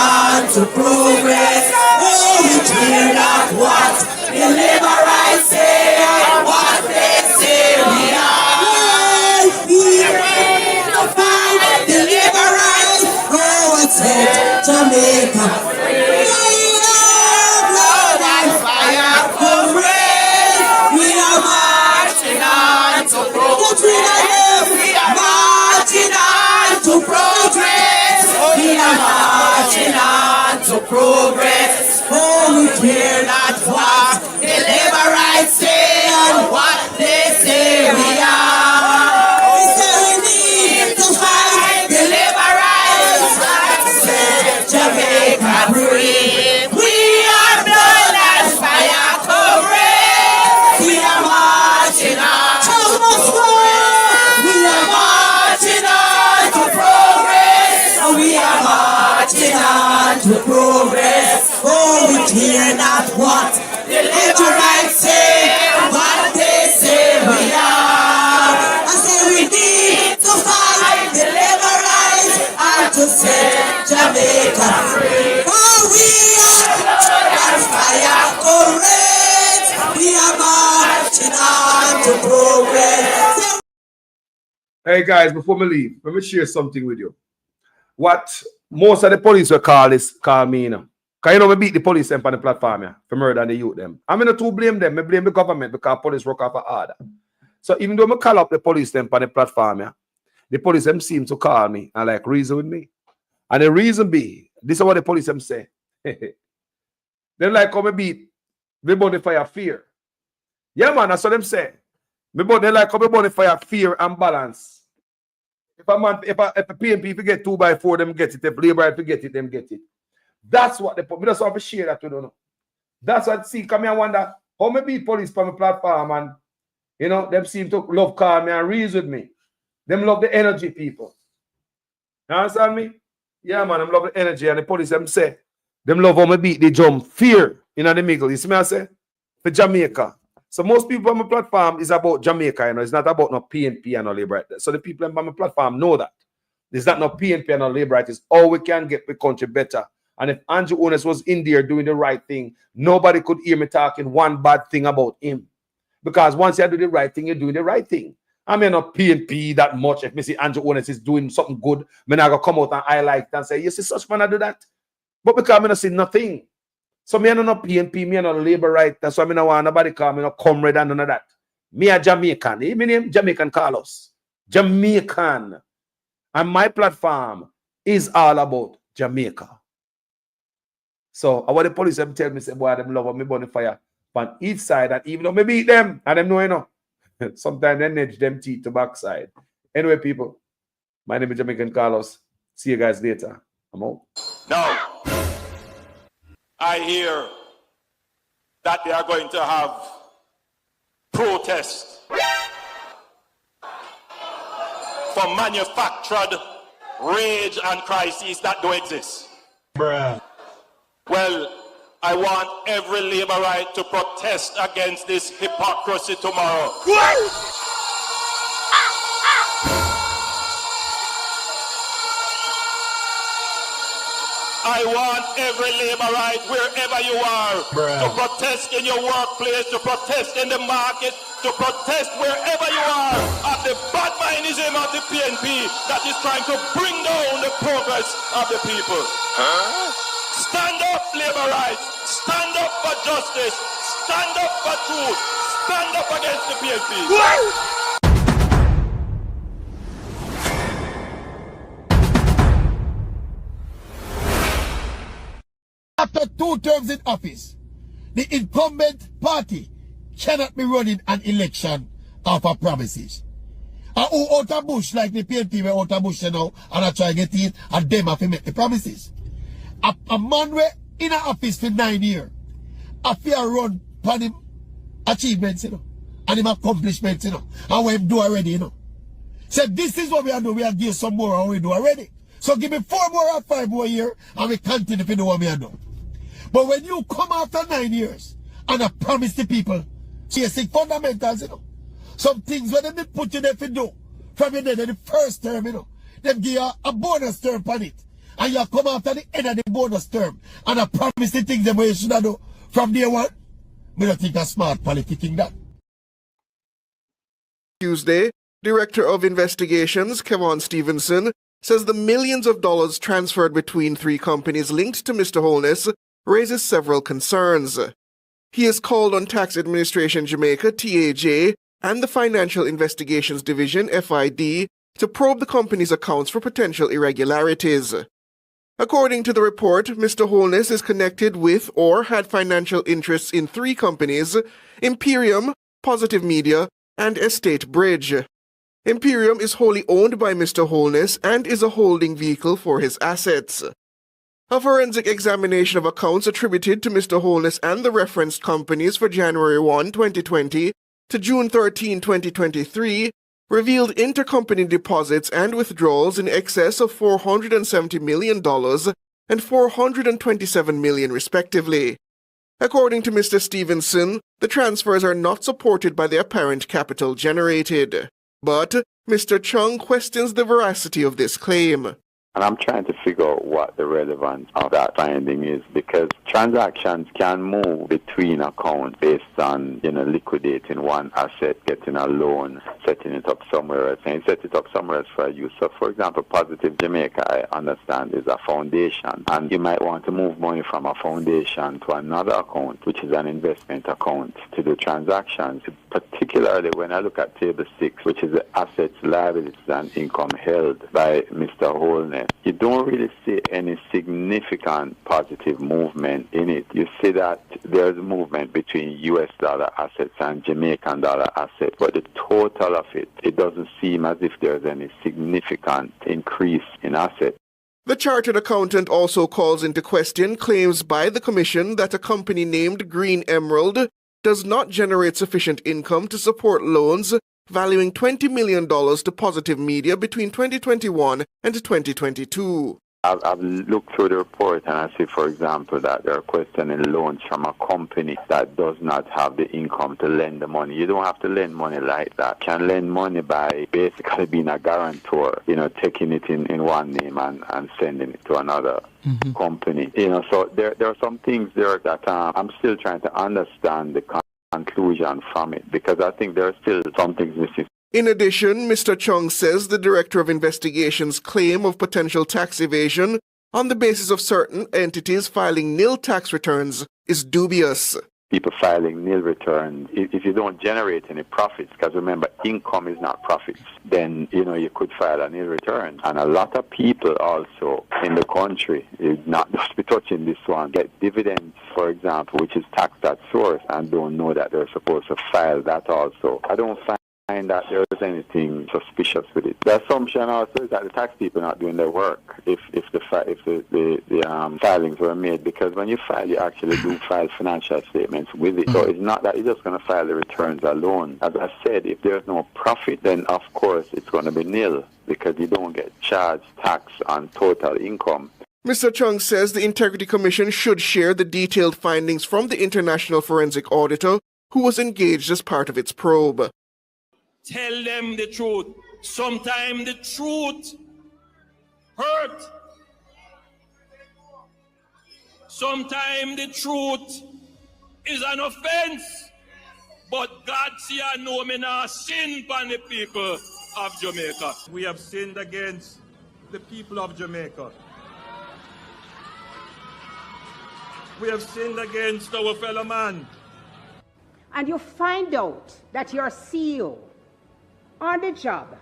on to progress. Oh, we care not what the Liberites say and what they say we are. We are ready to fight the Liberites. Oh, it's set Jamaica. We are blood and fire comrades. We are marching on to progress. We are marching on to progress. We are marching on to progress. Oh, we care not what the Liberites say and what they say we are. We say we need to fight the Liberites and set Jamaica free. We are blood and fire comrades. We are marching on to progress. We are marching on to progress. We are marching on to progress. Oh, we care not what the Liberites say, what they say we are. I say we need to fight the Liberites and to set Jamaica free. Oh, we are on fire, correct. We are marching on to progress. Hey guys, before me leave, let me share something with you. What most of the police will call me, you know. Because you know, we beat the police them on the platform, yeah, for murder and the youth them. I'm not to blame them, I blame the government because police work off of order. So even though I call up the police them on the platform, yeah, the police them seem to call me and like reason with me. And the reason be, this is what the police them say. They like how me beat, we burn the fire fear. Yeah man, that's what them say. They like how me burn the fire fear and balance. If a man, if a PNP forget 2x4, them get it. If Labour forget it, them get it. That's what we just want to share that we don't know. That's what see. Come here and wonder how me beat police from the platform and you know them seem to love call me and reason with me. Them love the energy people. You understand me? Yeah man, them love the energy and the police them say them love how me beat the jump fear in the middle. You see me I say for Jamaica. So most people on my platform is about Jamaica, you know. It's not about no PNP and no Labour. So the people on my platform know that. It's not no PNP and no Labour. It's all we can get the country better. And if Andrew Ones was in there doing the right thing, nobody could hear me talking one bad thing about him. Because once you do the right thing, you're doing the right thing. I mean, not PNP that much. If me see Andrew Ones is doing something good, I'm not going to come out and highlight and say, you see such man I do that. But because I'm not see nothing. So me no PNP, me no Labour right. That's why me no want nobody call me no comrade and none of that. Me a Jamaican. My name Jamaican Carlos. Jamaican. And my platform is all about Jamaica. So what the police them tell me say, boy, them love me burn fire on each side, and even though me beat them, and them know you know. Sometimes they nudge them teeth to backside. Anyway, people, my name is Jamaican Carlos. See you guys later. I'm out. Now, I hear that they are going to have protests for manufactured rage and crises that don't exist. Bruh. Well, I want every Labourite to protest against this hypocrisy tomorrow. I want every Labourite, wherever you are, to protest in your workplace, to protest in the market, to protest wherever you are at the bad mindism of the PNP that is trying to bring down the progress of the people. Stand up, Labourites. Stand up for justice. Stand up for truth. Stand up against the PNP. After 2 terms in office, the incumbent party cannot be running an election off of promises. And who out of bush like the PNP were out of bush now and I try to get it and them have to make the promises. A man were in an office for 9 years. A fair run upon him achievements, you know, and him accomplishments, you know, and what him do already, you know. So this is what we are doing. We are give some more and we do already. So give me 4 more or 5 more years and we continue to do what we are doing. But when you come after 9 years and I promise the people basic fundamentals, you know, some things when they put you there to do from your day, the first term, you know, them give you a bonus term on it. and you come after the end of the bonus term and I promise the things that you should have do from day one. I don't think a smart politicking that. Tuesday, Director of Investigations Kevon Stevenson says the millions of dollars transferred between three companies linked to Mr. Holness raises several concerns. He has called on Tax Administration Jamaica, TAJ, and the Financial Investigations Division, FID, to probe the company's accounts for potential irregularities. According to the report, Mr. Holness is connected with or had financial interests in three companies: Imperium, Positive Media, and Estate Bridge. Imperium is wholly owned by Mr. Holness and is a holding vehicle for his assets. A forensic examination of accounts attributed to Mr. Holness and the referenced companies for January 1, 2020 to June 13, 2023 revealed intercompany deposits and withdrawals in excess of $470 million and $427 million respectively. According to Mr. Stevenson, the transfers are not supported by the apparent capital generated. But Mr. Chung questions the veracity of this claim. And I'm trying to figure out what the relevance of that finding is, because transactions can move between accounts based on, liquidating one asset, getting a loan, setting it up somewhere else, and set it up somewhere else for use. So, for example, Positive Jamaica, I understand, is a foundation, and you might want to move money from a foundation to another account, which is an investment account, to do transactions. Particularly when I look at Table 6, which is the assets, liabilities, and income held by Mr. Holness, you don't really see any significant positive movement in it. You see that there's movement between US dollar assets and Jamaican dollar assets, but the total of it doesn't seem as if there's any significant increase in assets. The chartered accountant also calls into question claims by the Commission that a company named Green Emerald does not generate sufficient income to support loans valuing $20 million to Positive Media between 2021 and 2022. I've looked through the report and I see, for example, that they're questioning loans from a company that does not have the income to lend the money. You don't have to lend money like that. You can lend money by basically being a guarantor, taking it in one name and sending it to another company. So there are some things there that I'm still trying to understand the conclusion from it, because I think there are still some things missing. In addition, Mr. Chung says the Director of Investigation's claim of potential tax evasion on the basis of certain entities filing nil tax returns is dubious. People filing nil returns, if you don't generate any profits, because remember, income is not profits, then, you could file a nil return. And a lot of people also in the country, not just be touching this one, get dividends, for example, which is taxed at source, and don't know that they're supposed to file that also. I don't find that there is anything suspicious with it. The assumption also is that the tax people are not doing their work if the filings were made, because when you file, you actually do file financial statements with it. So it's not that you're just going to file the returns alone. As I said, if there's no profit, then of course it's going to be nil, because you don't get charged tax on total income. Mr. Chung says the Integrity Commission should share the detailed findings from the international forensic auditor who was engaged as part of its probe. Tell them the truth. Sometimes the truth hurt. Sometimes the truth is an offense. But God see I know me not sin upon the people of Jamaica. We have sinned against the people of Jamaica. We have sinned against our fellow man. And you find out that your CEO on the job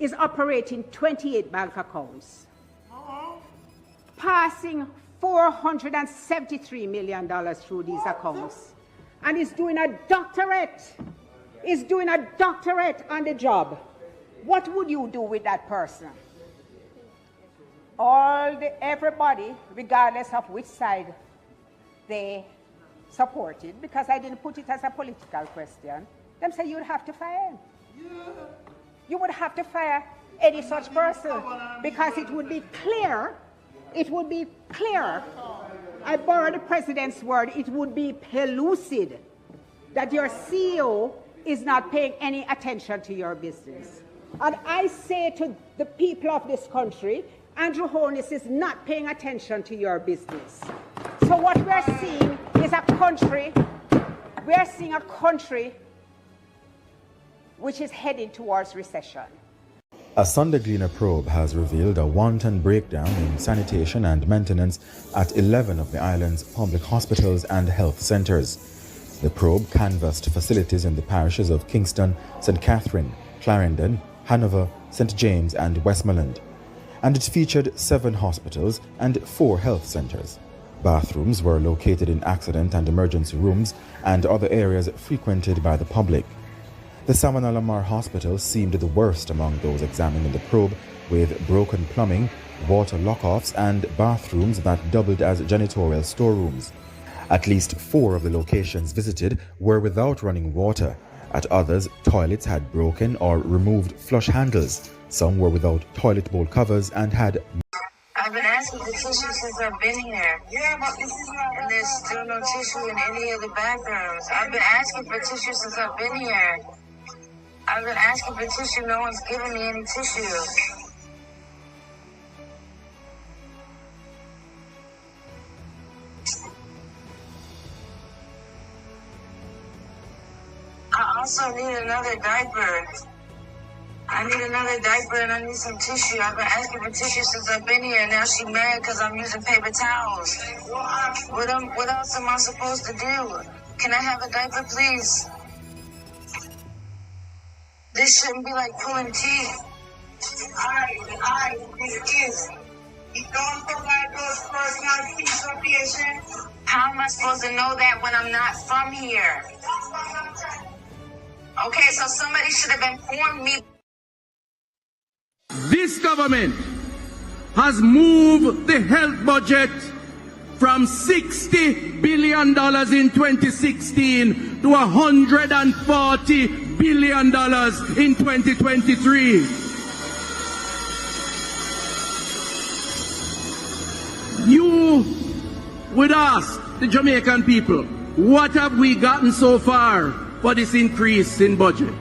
is operating 28 bank accounts, passing $473 million through these accounts, and is doing a doctorate. Is doing a doctorate on the job. What would you do with that person? Everybody, regardless of which side they supported, because I didn't put it as a political question, them say you'd have to fire him. You would have to fire any such person, because it would be clear, I borrow the president's word, it would be pellucid that your CEO is not paying any attention to your business. And I say to the people of this country, Andrew Holness is not paying attention to your business. So what we're seeing is a country which is heading towards recession. A Sunday Gleaner probe has revealed a wanton breakdown in sanitation and maintenance at 11 of the island's public hospitals and health centres. The probe canvassed facilities in the parishes of Kingston, St. Catherine, Clarendon, Hanover, St. James and Westmoreland, and it featured 7 hospitals and 4 health centres. Bathrooms were located in accident and emergency rooms and other areas frequented by the public. The Samana-Lamar Hospital seemed the worst among those examined in the probe, with broken plumbing, water lock-offs and bathrooms that doubled as janitorial storerooms. At least 4 of the locations visited were without running water. At others, toilets had broken or removed flush handles. Some were without toilet bowl covers and had... I've been asking for tissue since I've been here. Yeah, but this is not... And there's still no tissue in any of the bathrooms. I've been asking for tissue since I've been here. I've been asking for tissue, no one's giving me any tissue. I also need another diaper. I need another diaper and I need some tissue. I've been asking for tissue since I've been here. Now she's mad because I'm using paper towels. What else am I supposed to do? Can I have a diaper, please? This shouldn't be like pulling teeth. Alright, this is. You don't provide those personal information. How am I supposed to know that when I'm not from here? Okay, so somebody should have informed me. This government has moved the health budget from $60 billion in 2016 to $140 billion in 2023. You would ask the Jamaican people, what have we gotten so far for this increase in budget?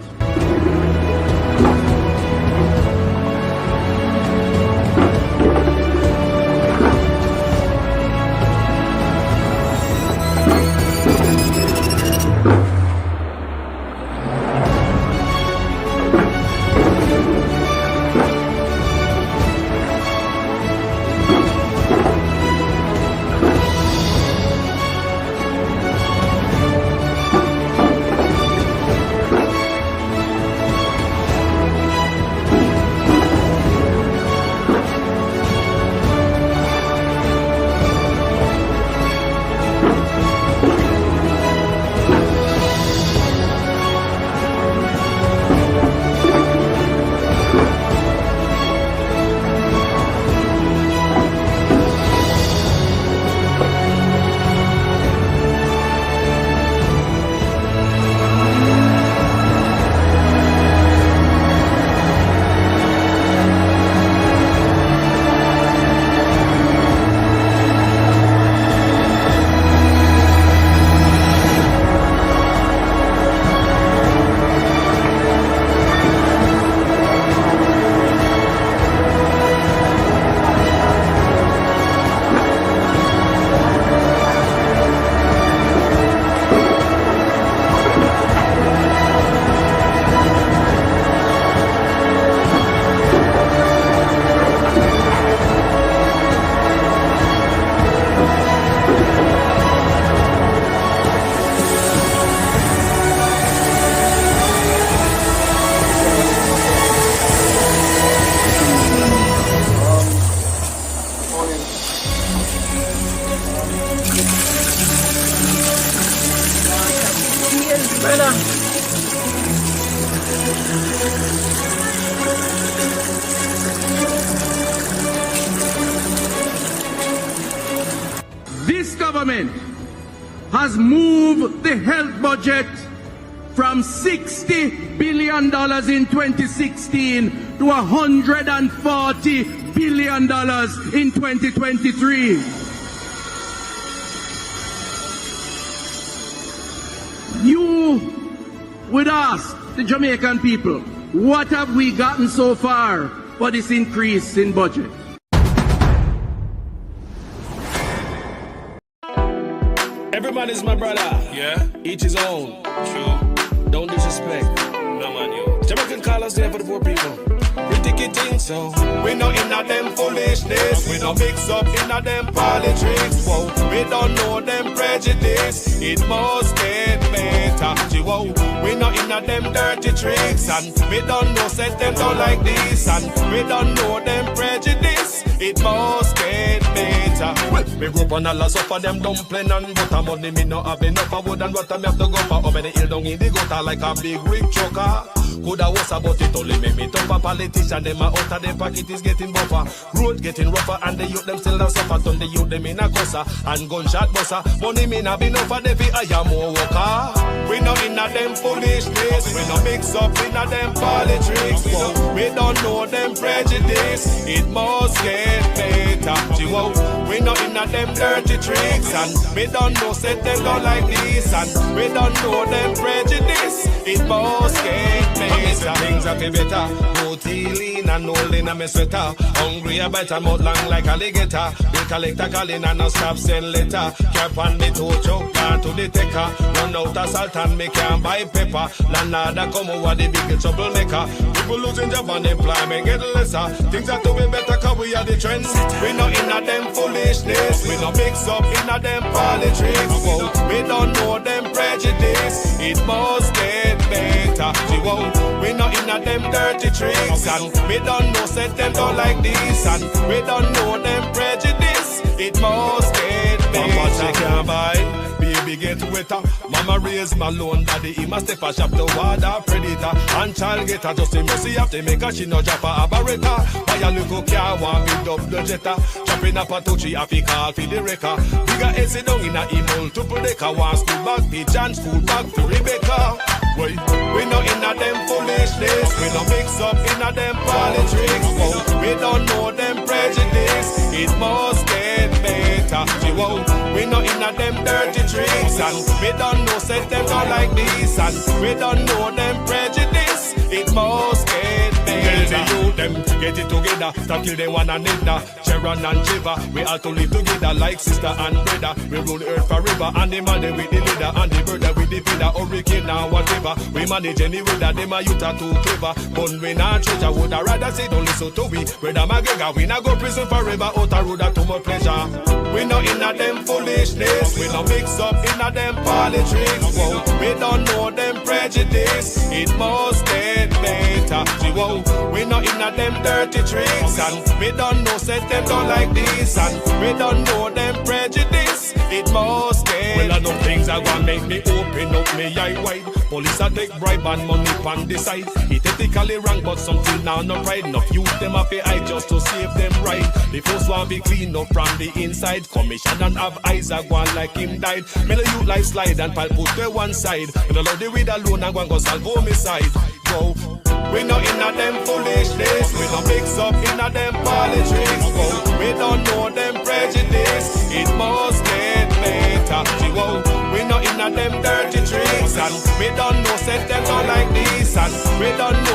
This government has moved the health budget from $60 billion in 2016 to $140 billion in 2023. You would ask the Jamaican people, What have we gotten so far for this increase in budget? Every man is my brother. Yeah. Each his own. True. Don't disrespect. No man, you. Jamaican call us there for the poor people. We take it in, so we no inna them foolishness. We no mix up inna them politics. Whoa, we don't know them prejudice. It must get better. Whoa, we no inna them dirty tricks, and we don't know set them down like this, and we don't know them prejudice. It must get better. Well, me grew up on a lot of them dumpling and butter money. Me no have enough of wood and water. Me have to go for over the hill down in the gutter like a big rig trucker. Coulda was about it only make me tougher. Politician them out of their pocket is getting buffer. Road getting rougher and the youth them still a suffer. Turn the youth them in a cusser and gunshot busser. Money me not be no for the fi hire more worker. We no inna them foolishness. We no mix up inna them politics. Whoa, we don't know them prejudice. It must get better. Whoa, we no inna them dirty tricks, and we don't know set them down like this, and we don't know them prejudice. It must get better. Things are better. No lean and no lean in my sweater. Hungry a bite and mouth long like alligator. Bill collector calling and no stop send letter. Cap on the toe choke down to the taker. Run out of salt and me can't buy pepper. Landlord come over the big troublemaker. People losing job and employment get lesser. Things are to be better cause we are the trends. We no inna them foolishness. We no mix up inna them politics. Whoa, we don't know them prejudice. It must get better. Whoa, we no inna them dirty tricks, and we don't know set them down like this, and we don't know them prejudice. It must get better. Mama she can't buy, baby get wetter. Mama raise my loan, daddy he must step a shop to water predator. And child get her just a mercy have to make her she no drop a aberrator. Buy a little car one build up the jetta. Chopping up a touchy happy call for the wrecker. Bigger head sit down in a email triple decker. One school bag pitch and school bag for Rebecca. Wait, we no inna them foolishness. We no mix up inna them politics. Whoa, we don't know them prejudice. It must get better. Whoa, we no inna them dirty tricks, and we don't know set them down like this, and we don't know them prejudice. It must get better. Tell the youth them get it together. Stop kill them one another. Sharon and Jiva, we all to live together like sister and brother. We rule earth forever, and the man with the leader, and the brother with the feeder, hurricane or whatever. We manage any weather, them a youth are too clever. But we not treasure, would I rather say don't listen to we. Brother McGregor, we not go prison forever, out a road too much pleasure. We no inna them foolishness. We no mix up inna them politics. Whoa, we don't know them prejudice. It must get better. Whoa, we no inna them dirty tricks, and we don't know set them down like this, and we don't know them prejudice. It must get. Well, I know things are gonna make me open up me eye wide. Police a take bribe and money pan the side. It ethically wrong, but something now no pride. Enough youth them up eye just to save them right. The first one be clean up from the inside. Commission and have eyes a gone like him died. Me the youth life slide and pal put to one side. And the Lord the weed alone and go solve homicide. Go. We no inna them foolishness. We no mix up inna them politics. Go. We don't know them prejudice. It must get better. Whoa. We no inna them dirty tricks, and we don't know set them down like this, and we don't know